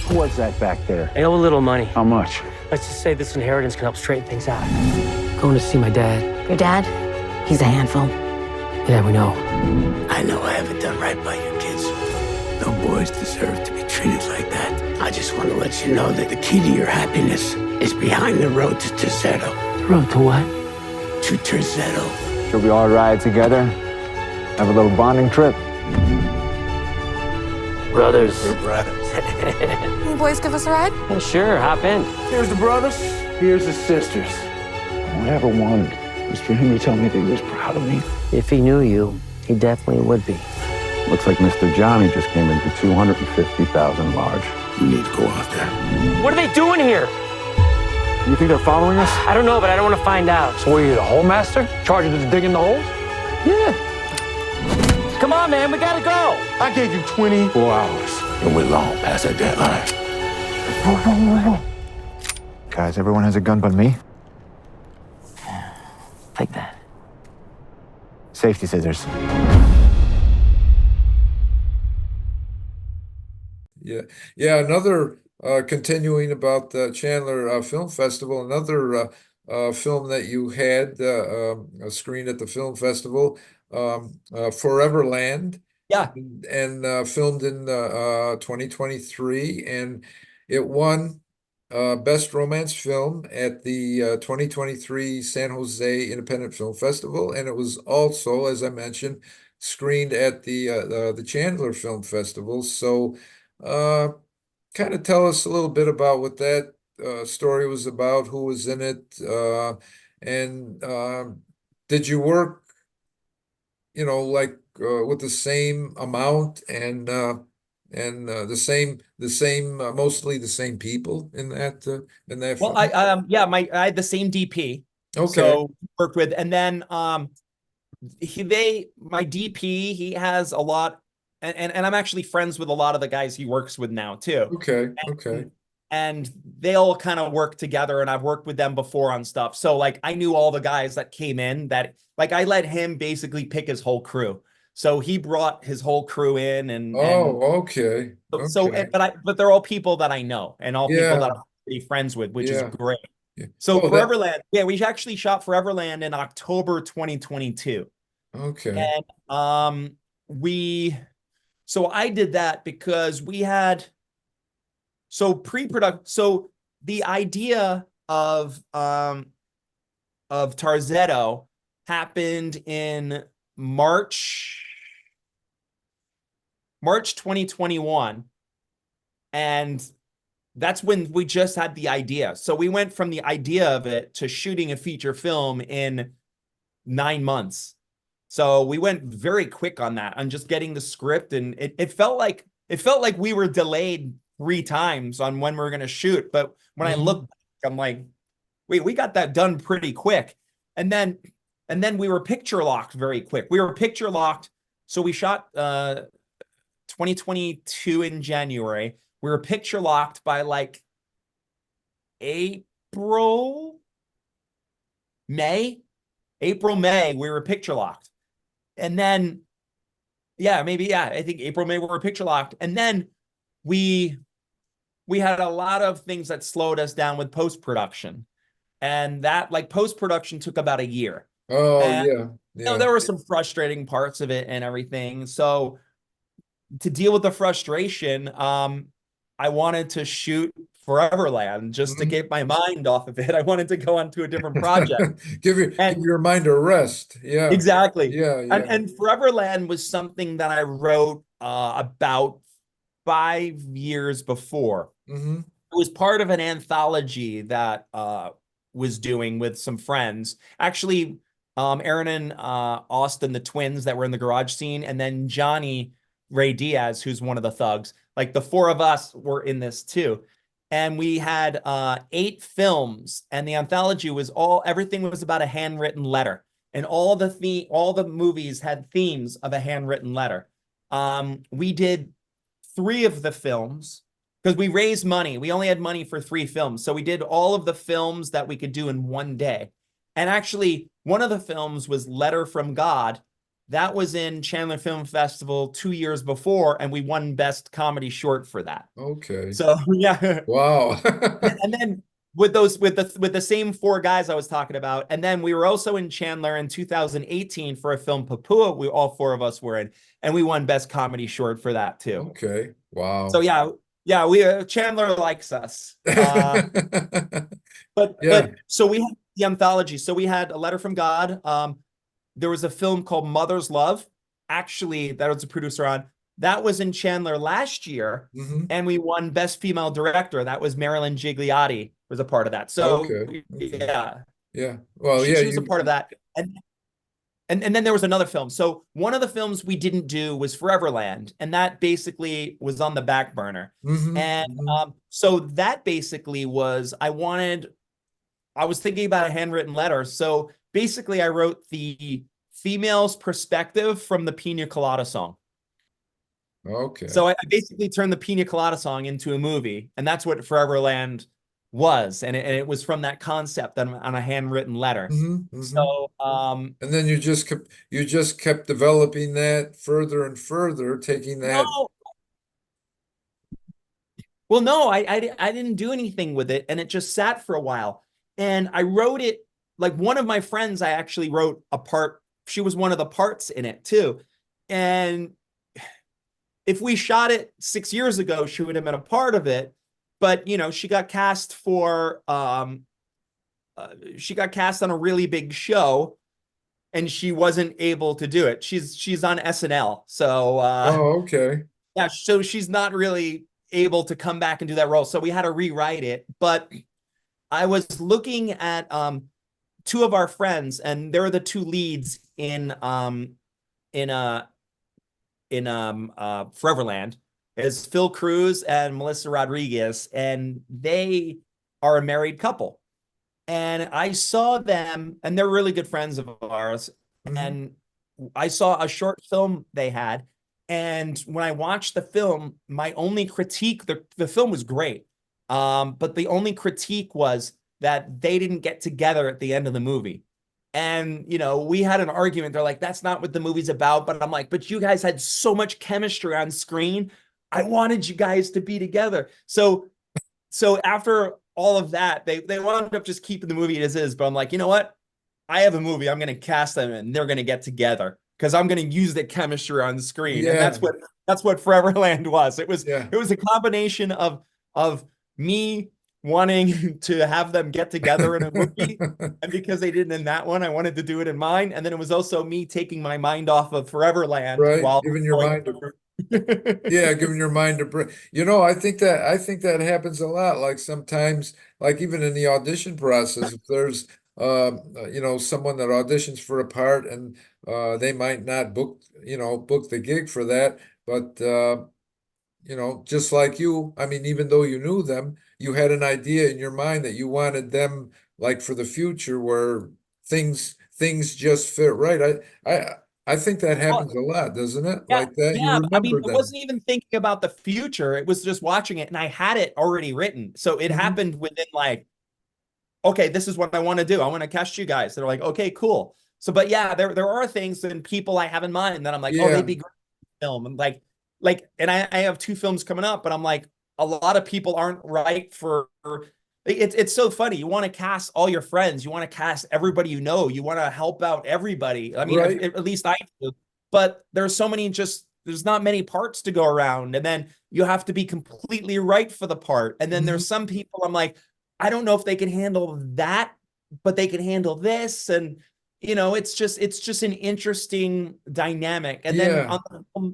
Who was that back there? I owe a little money. How much? Let's just say this inheritance can help straighten things out. Going to see my dad. Your dad? He's a handful. Yeah, we know. I know I haven't done right by you kids. No boys deserve to be treated like that. I just want to let you know that the key to your happiness is behind the road to Terzetto. Road to what? To Terzetto. Should we all ride together? Have a little bonding trip? Brothers. We're brothers. Can you boys give us a ride? Yeah, sure, hop in. Here's the brothers. Here's the sisters. All I ever wanted was for him to tell me that he was proud of me. If he knew you, he definitely would be. Looks like Mr. Johnny just came in for 250,000 large. You need to go out there. What are they doing here? You think they're following us? I don't know, but I don't want to find out. So what are you, the hole master? Charging us to dig in the holes? Yeah. Come on, man, we gotta go. I gave you 24 hours. And we're long past that deadline. Guys, everyone has a gun but me. Like that. Safety scissors. Yeah, yeah. Another continuing about the Chandler Film Festival. Another film that you had a screen at the film festival, Foreverland. Yeah. And filmed in 2023, and it won Best Romance Film at the 2023 San Jose Independent Film Festival, and it was also, as I mentioned, screened at the Chandler Film Festival. So, kind of tell us a little bit about what that story was about, who was in it, and did you work, like with the same amount and the same mostly the same people in that Well, film? I had the same DP. Okay. So worked with, and then my DP, he has a lot, and I'm actually friends with a lot of the guys he works with now too. Okay. Okay. And they all kind of work together, and I've worked with them before on stuff. So like I knew all the guys that came in, that like I let him basically pick his whole crew. So he brought his whole crew in, and okay. but they're all people that I know, and all people that I'm pretty friends with, which is great. Yeah. So Foreverland, we actually shot Foreverland in October 2022. Okay. And so I did that because we had pre-production. So the idea of Terzetto happened in March 2021, and that's when we just had the idea. So we went from the idea of it to shooting a feature film in 9 months. So we went very quick on that, on just getting the script, and it felt like we were delayed 3 times on when we were going to shoot. But when I look back, I'm like, wait, we got that done pretty quick. And then we were picture locked very quick. We were picture locked. So we shot 2022 in January. We were picture locked by like April, May, we were picture locked. And then, I think April, May, we were picture locked. And then we had a lot of things that slowed us down with post-production. And that, like, post-production took about a year. Oh, and, yeah. There were some frustrating parts of it and everything. So to deal with the frustration, I wanted to shoot Foreverland just to get my mind off of it. I wanted to go on to a different project. Give your mind a rest. Yeah. Exactly. Yeah. And Foreverland was something that I wrote about 5 years before. Mm-hmm. It was part of an anthology that was doing with some friends. Actually, Aaron and Austin, the twins that were in the garage scene, and then Johnny Ray Diaz, who's one of the thugs. Like, the 4 of us were in this too. And we had 8 films, and the anthology was everything was about a handwritten letter. And all the movies had themes of a handwritten letter. We did 3 of the films because we raised money. We only had money for 3 films. So we did all of the films that we could do in one day. And actually, one of the films was Letter from God. That was in Chandler Film Festival 2 years before, and we won Best Comedy Short for that. Okay. So, yeah. Wow. And then with the same four guys I was talking about. And then we were also in Chandler in 2018 for a film Papua. We all four of us were in, and we won Best Comedy Short for that too. Okay. Wow. So yeah, we Chandler likes us. Yeah. But so we had the anthology. So we had A Letter from God. There was a film called Mother's Love. Actually, that was a producer on. That was in Chandler last year, Mhm. and we won Best Female Director. That was Marilyn Gigliotti was a part of that. So Okay. yeah, Yeah. Well, yeah, she was a part of that. And then there was another film. So one of the films we didn't do was Foreverland, and that basically was on the back burner. And so that basically was I was thinking about a handwritten letter. So basically, I wrote the female's perspective from the Pina Colada song. Okay. So I basically turned the Pina Colada song into a movie, and that's what Foreverland was. And it was from that concept on a handwritten letter. So, And then you just kept developing that further and further, taking that. no, well, no, I didn't do anything with it, and it just sat for a while. And I wrote it like one of my friends. I actually wrote a part. She was one of the parts in it too. And if we shot it 6 years ago, she would have been a part of it. But she got cast for she got cast on a really big show, and she wasn't able to do it. She's on SNL, so Oh, okay. yeah, so she's not really able to come back and do that role. So we had to rewrite it. But I was looking at two of our friends, and they're the two leads in Foreverland, is Phil Cruz and Melissa Rodriguez, and they are a married couple. And I saw them, and they're really good friends of ours. And I saw a short film they had. And when I watched the film, my only critique, the film was great. But the only critique was that they didn't get together at the end of the movie. And, we had an argument. They're like, that's not what the movie's about. But I'm like, but you guys had so much chemistry on screen. I wanted you guys to be together. So after all of that, they wound up just keeping the movie as is. But I'm like, you know what? I have a movie. I'm going to cast them, and they're going to get together because I'm going to use the chemistry on screen. Yeah. And that's what Foreverland was. It was Yeah. it was a combination of me wanting to have them get together in a movie, and because they didn't in that one, I wanted to do it in mine. And then it was also me taking my mind off of Foreverland Right. while Giving your mind yeah, giving your mind a break. I think that happens a lot. Like sometimes, like even in the audition process, if there's someone that auditions for a part and they might not book the gig for that, but just like you, I mean, even though you knew them, you had an idea in your mind that you wanted them like for the future where things just fit right. I think that happens a lot, doesn't it? Yeah, Like that, you yeah. I mean, remember I them. wasn't even thinking about the future. It was just watching it, and I had it already written. So it happened within like, okay, this is what I want to do. I want to cast you guys. They're like, okay, cool. So, but yeah, there are things and people I have in mind that I'm like, oh, Yeah. they'd be great in film. And and I have two films coming up, but I'm like, a lot of people aren't right for. It's so funny. You want to cast all your friends. You want to cast everybody you know. You want to help out everybody. I mean, Right. at least I do. But there's so many there's not many parts to go around. And then you have to be completely right for the part. And then there's some people I'm like, I don't know if they can handle that, but they can handle this. And it's just an interesting dynamic. And then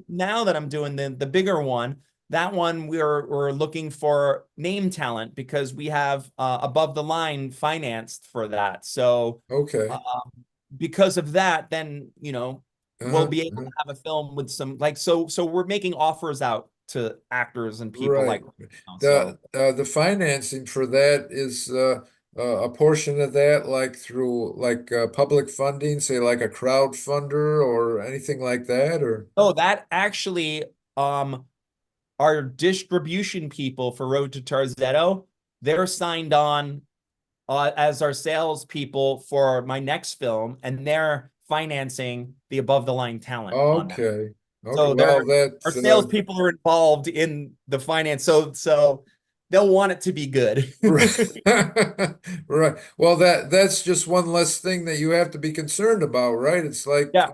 now that I'm doing the bigger one, that one we're looking for name talent because we have above the line financed for that. So Okay. because of that, then we'll be able Uh-huh. to have a film with some so we're making offers out to actors and people Right. like so. The financing for that is a portion of that like through like public funding, say like a crowdfunder or anything like that, or Oh, that actually our distribution people for Road to Tarzetto, they're signed on as our sales people for my next film, and they're financing the above the line talent on that. okay. So Well, our sales people are involved in the finance. So they'll want it to be good. Right. Right. Well, that's just one less thing that you have to be concerned about, right? It's like Yeah.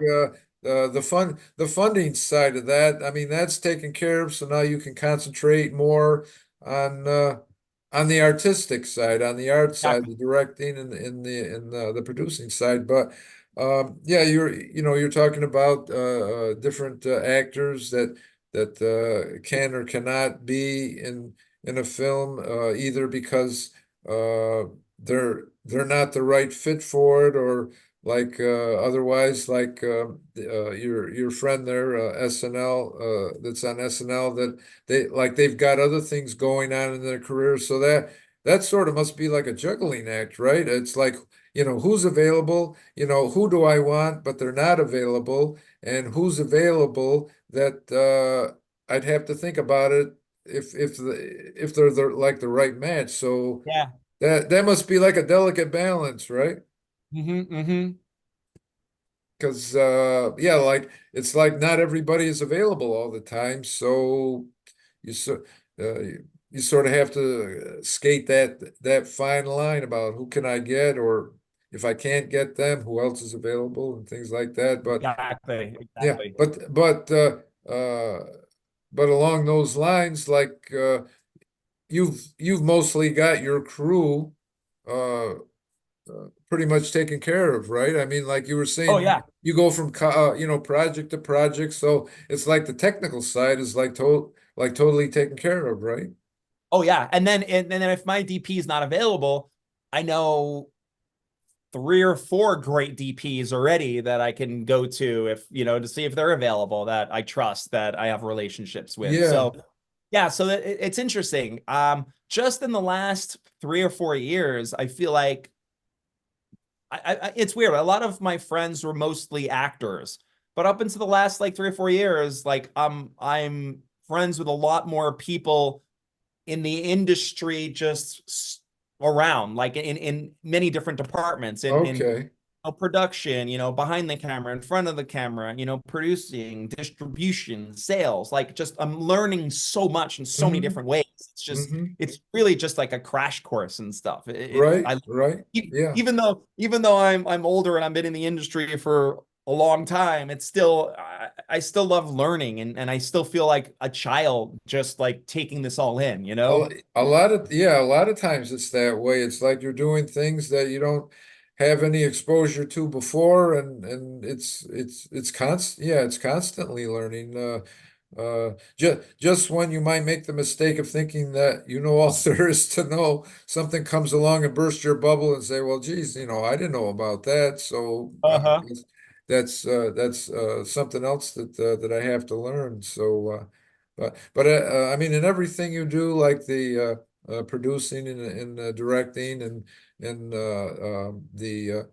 the funding side of that. I mean, that's taken care of, so now you can concentrate more on the artistic side, on the art side, the Exactly. directing and the producing side. But yeah, you're talking about different actors that can or cannot be in a film, either because uh, they're not the right fit for it, or like otherwise, like your friend there, SNL, that's on SNL, that they've got other things going on in their career, so that sort of must be like a juggling act, right? It's like, who's available, who do I want, but they're not available, and who's available that I'd have to think about it if they're like the right match. So Yeah. that must be like a delicate balance, right? Mm-hmm. Because yeah, like it's like not everybody is available all the time, so you so you sort of have to skate that fine line about who can I get, or if I can't get them, who else is available and things like that. But Exactly. yeah, Exactly. but along those lines, like you've mostly got your crew uh, pretty much taken care of, right? I mean, like you were Oh saying, yeah. you go from project to project, so it's like the technical side is like totally taken care of, right? Oh yeah. And then if my DP is not available, I know three or four great DPs already that I can go to if, to see if they're available, that I trust, that I have relationships with. Yeah. So yeah, so it's interesting. Just in the last 3 or 4 years, I feel like it's weird. A lot of my friends were mostly actors, but up into the last like 3 or 4 years, like I'm friends with a lot more people in the industry, just around, like in many different departments, in Okay. production, behind the camera, in front of the camera, producing, distribution, sales. Like, just I'm learning so much in so many Hmm. different ways. Hmm. It's really just like a crash course and stuff. Right. Right. Yeah. Even though I'm older and I've been in the industry for a long time, it's still I still love learning, and I still feel like a child, just like taking this all in, A lot of times it's that way. It's like you're doing things that you don't have any exposure to before, and it's constant. Yeah, it's constantly learning. Just when you might make the mistake of thinking that you know all there is to know, something comes along and bursts your bubble and say, "Well, geez, I didn't know about that." So I Uh-huh. guess that's something else that I have to learn. So, I mean, in everything you do, like the producing and directing and the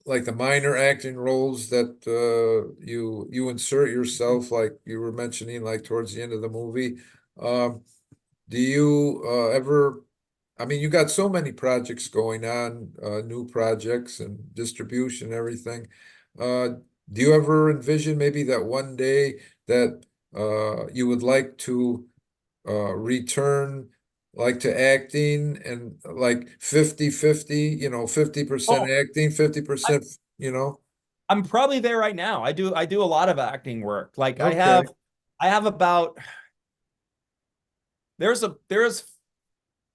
like the minor acting roles that you insert yourself, like you were mentioning, like towards the end of the movie. Um, do you ever? I mean, you got so many projects going on, new projects and distribution, and everything. Uh, do you ever envision maybe that one day that you would like to return like to acting, and like 50-50, 50% Oh, acting, I, 50%, you know? I'm probably there right now. I do a lot of acting work. Like, I Okay. have I have about there's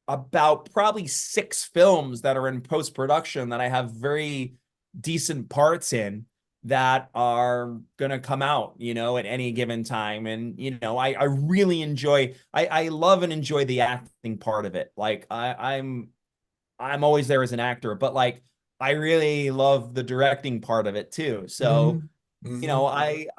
about probably 6 films that are in post production that I have very decent parts in, that are gonna come out, at any given time. And I really I love and enjoy the acting part of it. Like, I'm always there as an actor, but like, I really love the directing part of it too. So, Hmm. Hmm.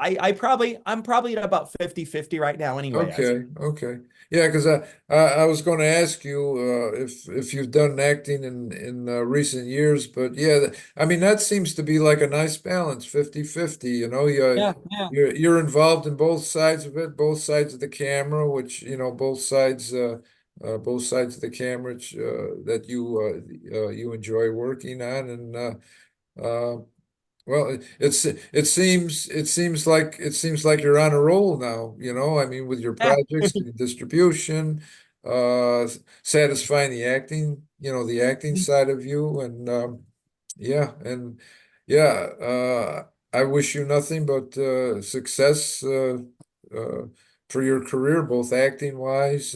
I'm probably at about 50-50 right now anyway. As Okay, okay. Yeah, because I was going to ask you if you've done acting in recent years, but yeah, I mean that seems to be like a nice balance, 50-50. Yeah, yeah. You're involved in both sides of it, both sides of the camera, which both sides of the camera that you enjoy working on, and uh, Well, it seems like you're on a roll now, you know, I mean, with your Yeah. projects and distribution, satisfying the acting, you know, the acting side of you and yeah, and yeah, I wish you nothing but success uh for your career, both acting wise,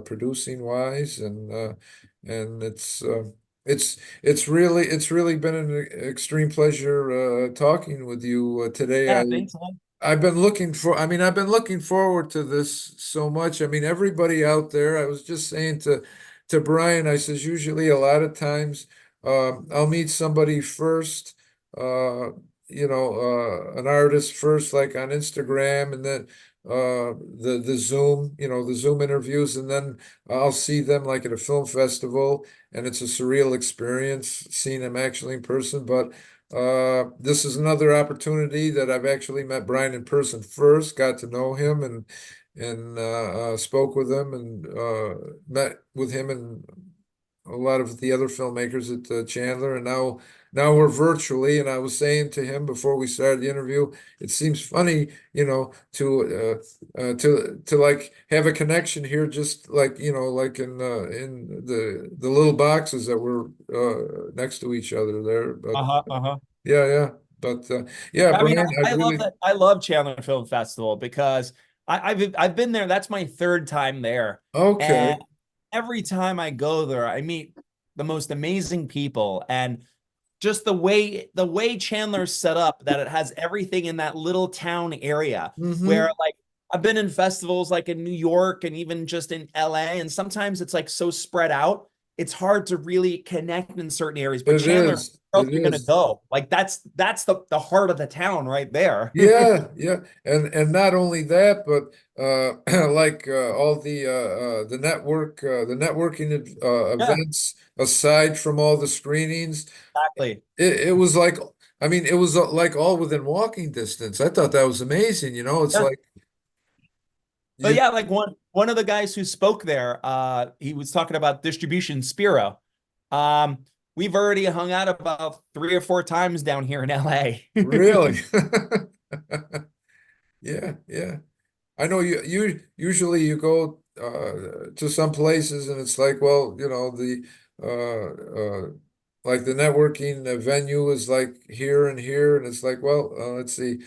producing wise, and it's really been an extreme pleasure talking with you today. Yeah, thanks, man. I've been looking forward to this so much. I mean, everybody out there, I was just saying to Brian, I says usually a lot of times I'll meet somebody first, uh, an artist first, like on Instagram, and then the Zoom, the Zoom interviews, and then I'll see them like at a film festival, and it's a surreal experience seeing them actually in person. But this is another opportunity that I've actually met Brian in person first, got to know him, and spoke with him, and met with him and a lot of the other filmmakers at Chandler, and now we're virtually. And I was saying to him before we started the interview, it seems funny, to like have a connection here, just like like in the little boxes that were next to each other there. But Uh-huh, uh-huh. yeah. But yeah, I mean, Brian, I I love really that. I love Chandler Film Festival because I've been there. That's my third time there, okay. and every time I go there, I meet the most amazing people, and just the way Chandler's set up, that it has everything in that little town area. Mm-hmm. Where like I've been in festivals like in New York and even just in LA, and sometimes it's like so spread out, it's hard to really connect in certain areas. But It Chandler, is. where else It are you gonna is. go? Like that's the heart of the town right there. Yeah. And not only that, but like all the networking Yeah, events aside from all the screenings, exactly. it was like, I mean, it was like all within walking distance. I thought that was amazing, it's Yeah. like But you yeah, like one of the guys who spoke there, he was talking about distribution, Spiro. We've already hung out about 3 or 4 times down here in LA. really. Yeah. I know you usually you go to some places and it's like, well, the like the networking venue is like here and here, and it's like, well, let's see,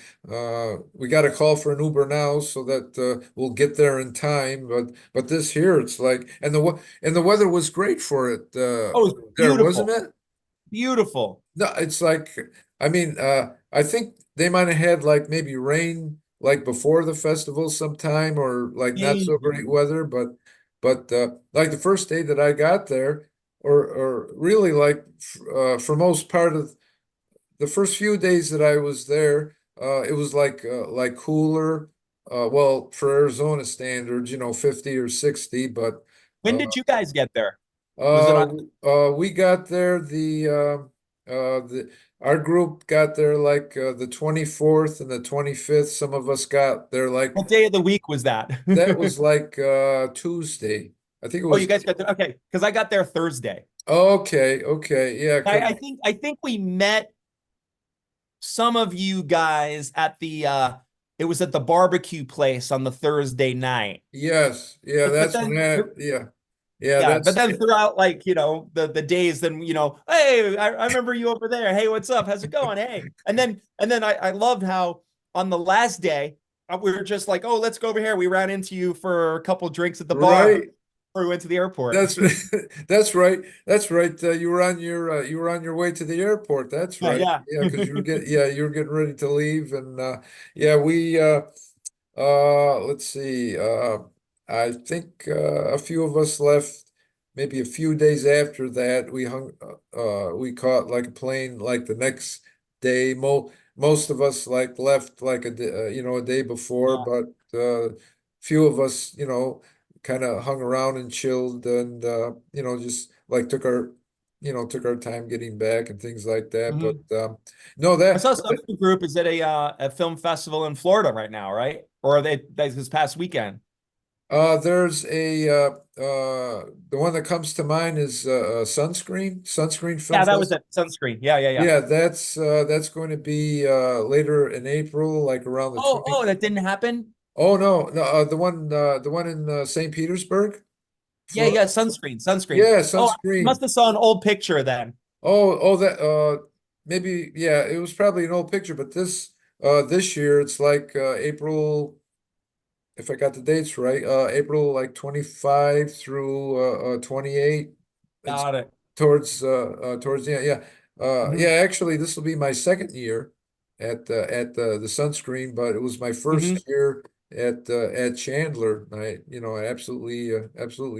we got a call for an Uber now so that we'll get there in time. But this here, it's like, and the weather was great for it Oh, it's there, wasn't beautiful. it? Beautiful. No, it's like, I mean, I think they might have had like maybe rain like before the festival sometime, or like not so Maybe. great weather, but like the first day that I got there, or really like for most part of the first few days that I was there, it was like cooler, well, for Arizona standards, 50 or 60, but When uh, did you guys get there? Was it on? we got there the our group got there like the 24th and the 25th. Some of us got there like What day of the week was that? that was like Tuesday. I think it Oh, you was guys got there. Okay, because I got there Thursday. okay. Yeah, I think we met some of you guys at the it was at the barbecue place on the Thursday night. yes. Yeah, But that's when then that yeah. Yeah, yeah, but that's then throughout like, the days, then, hey, I remember you over there. Hey, what's up? How's it going? Hey. And then I loved how on the last day we were just like, oh, let's go over here. We ran into you for a couple drinks at the bar right. before we went to the airport. That's that's right. That's right. You were on your way to the airport. That's Yeah, right. yeah. Yeah, because you were getting ready to leave, and yeah, we let's see. I think a few of us left maybe a few days after that. We caught like a plane like the next day. Most of us like left like a day before, Yeah. but few of us, kind of hung around and chilled, and just like took our time getting back and things like that. But Mhm. no, I saw some of the group is at a film festival in Florida right now, right? Or are they this past weekend? There's the one that comes to mind is Sunscreen Film Yeah, that was Festival. it. Sunscreen. Yeah, yeah, yeah. Yeah, that's going to be later in April, like around the Oh, 20. that didn't happen. Oh no, the one in St. Petersburg, Yeah, Florida. yeah. Sunscreen. Yeah, Oh, I must Sunscreen. have saw an old picture then. Oh, that maybe, yeah, it was probably an old picture, but this year it's like April, if I got the dates right, April like 25 through 28. It's Got it. towards the end, yeah. Hmm. Yeah, actually this will be my second year at the Sunscreen, but it was my Hmm. first year at Chandler. I absolutely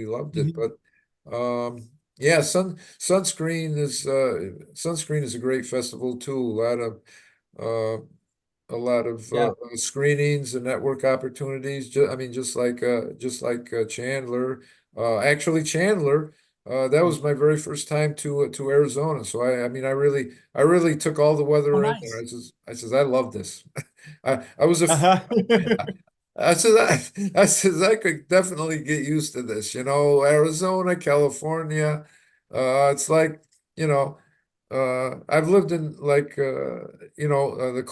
loved it. Hmm. But yeah, Sunscreen is a great festival too. Uh a lot of Yeah. screenings and network opportunities. I mean, just like Chandler. Actually, Chandler. That was my very first time to Arizona. So I mean, I really took all the Oh, weather in there. nice. I says I love this. I was a Uh-huh. I says I could definitely get used to this. Arizona, California. It's like, you know, I've lived in like the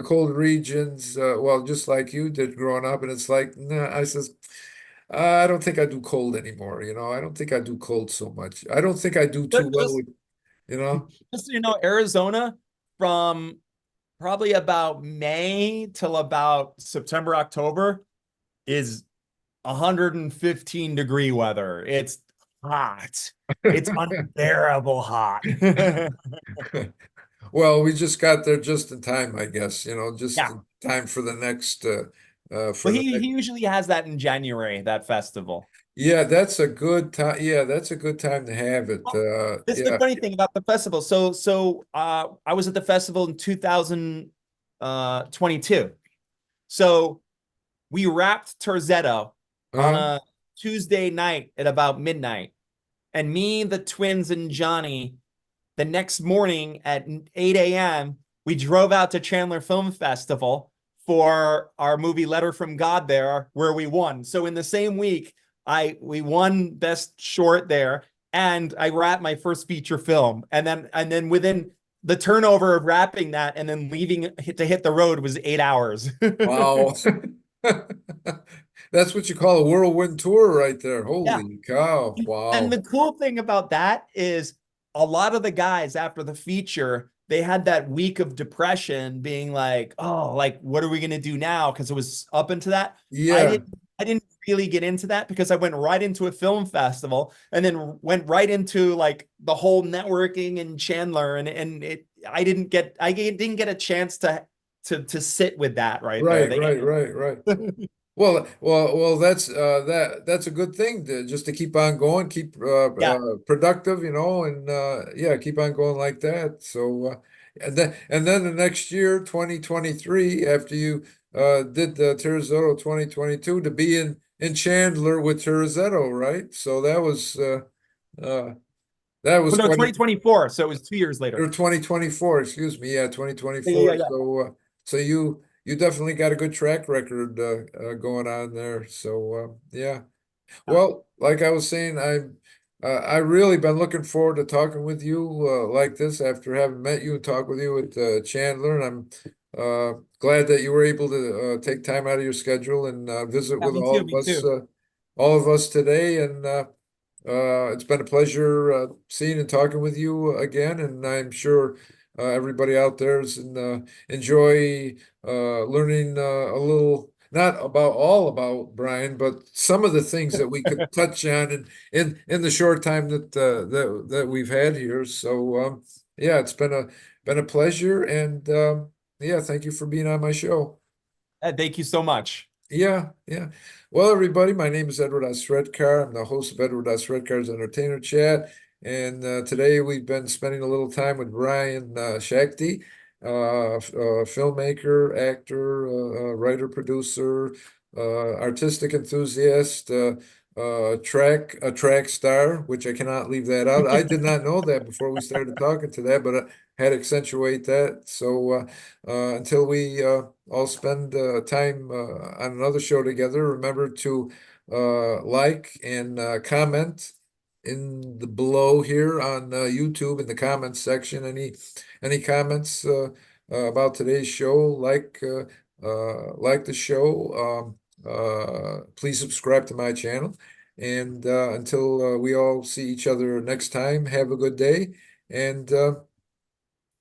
cold regions. Well, just like you did growing up, and it's like, nah, I says, I don't think I do cold anymore. I don't think I do cold so much. I don't think I do too But well with, you know. just so you know, Arizona from probably about May till about September, October is 115-degree weather. It's hot. It's unbearable hot. Well, we just got there just in time, I guess. Just Yeah. in time for the next for Well, the he next. usually has that in January, that festival. Yeah, that's a good time. Yeah, that's a good time to have it. Well, this is the Yeah. funny thing about the festival. So I was at the festival in 2022. So we wrapped Terzetto on Uh, a Tuesday night at about midnight. And me, the twins, and Johnny, the next morning at 8 a.m., we drove out to Chandler Film Festival for our movie Letter from God there, where we won. So in the same week, we won Best Short there, and I wrapped my first feature film. And then within the turnover of wrapping that and then leaving to hit the road was 8 hours. wow. That's what you call a whirlwind tour right there. Yeah. Holy cow. And Wow. the cool thing about that is a lot of the guys after the feature, they had that week of depression being like, oh, like, what are we going to do now? Because it was up into that. I Yeah. didn't, I didn't really get into that because I went right into a film festival and then went right into like the whole networking and Chandler. I didn't get a chance to sit with that right there. Right, right, right, right. Well, that's a good thing just to keep on going, keep Yeah. productive, and yeah, keep on going like that. So and then the next year, 2023, after you did the Terrazzetto 2022, to be in Chandler with Terrazzetto, right? So uh that was Well, no, quite 2024. So it was 2 years or later. 2024, excuse me. Yeah, Yeah, 2024. yeah, yeah. So you definitely got a good track record going on there. So yeah. Yeah. Well, like I was saying, I really been looking forward to talking with you like this after having met you and talk with you at Chandler, and I'm glad that you were able to take time out of your schedule and visit Yeah, with me too. Me too. all of us today. And it's been a pleasure seeing and talking with you again, and I'm sure everybody out there is enjoy learning a little, not all about Brian, but some of the things that we could touch on in the short time that we've had here. So yeah, it's been a pleasure, and yeah, thank you for being on my show. Thank you so much. Yeah, yeah. Well, everybody, my name is Edward Osredkar. I'm the host of Edward Osredkar's Entertainer Chat. And today we've been spending a little time with Brian SHAKTI, filmmaker, actor, writer, producer, artistic enthusiast, a track star, which I cannot leave that out. I did not know that before we started talking to that, but I had to accentuate that. So until we all spend time on another show together, remember to like and comment in the below here on YouTube in the comments section. Any comments about today's show? Like the show. Please subscribe to my channel. And until we all see each other next time, have a good day, and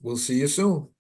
we'll see you soon.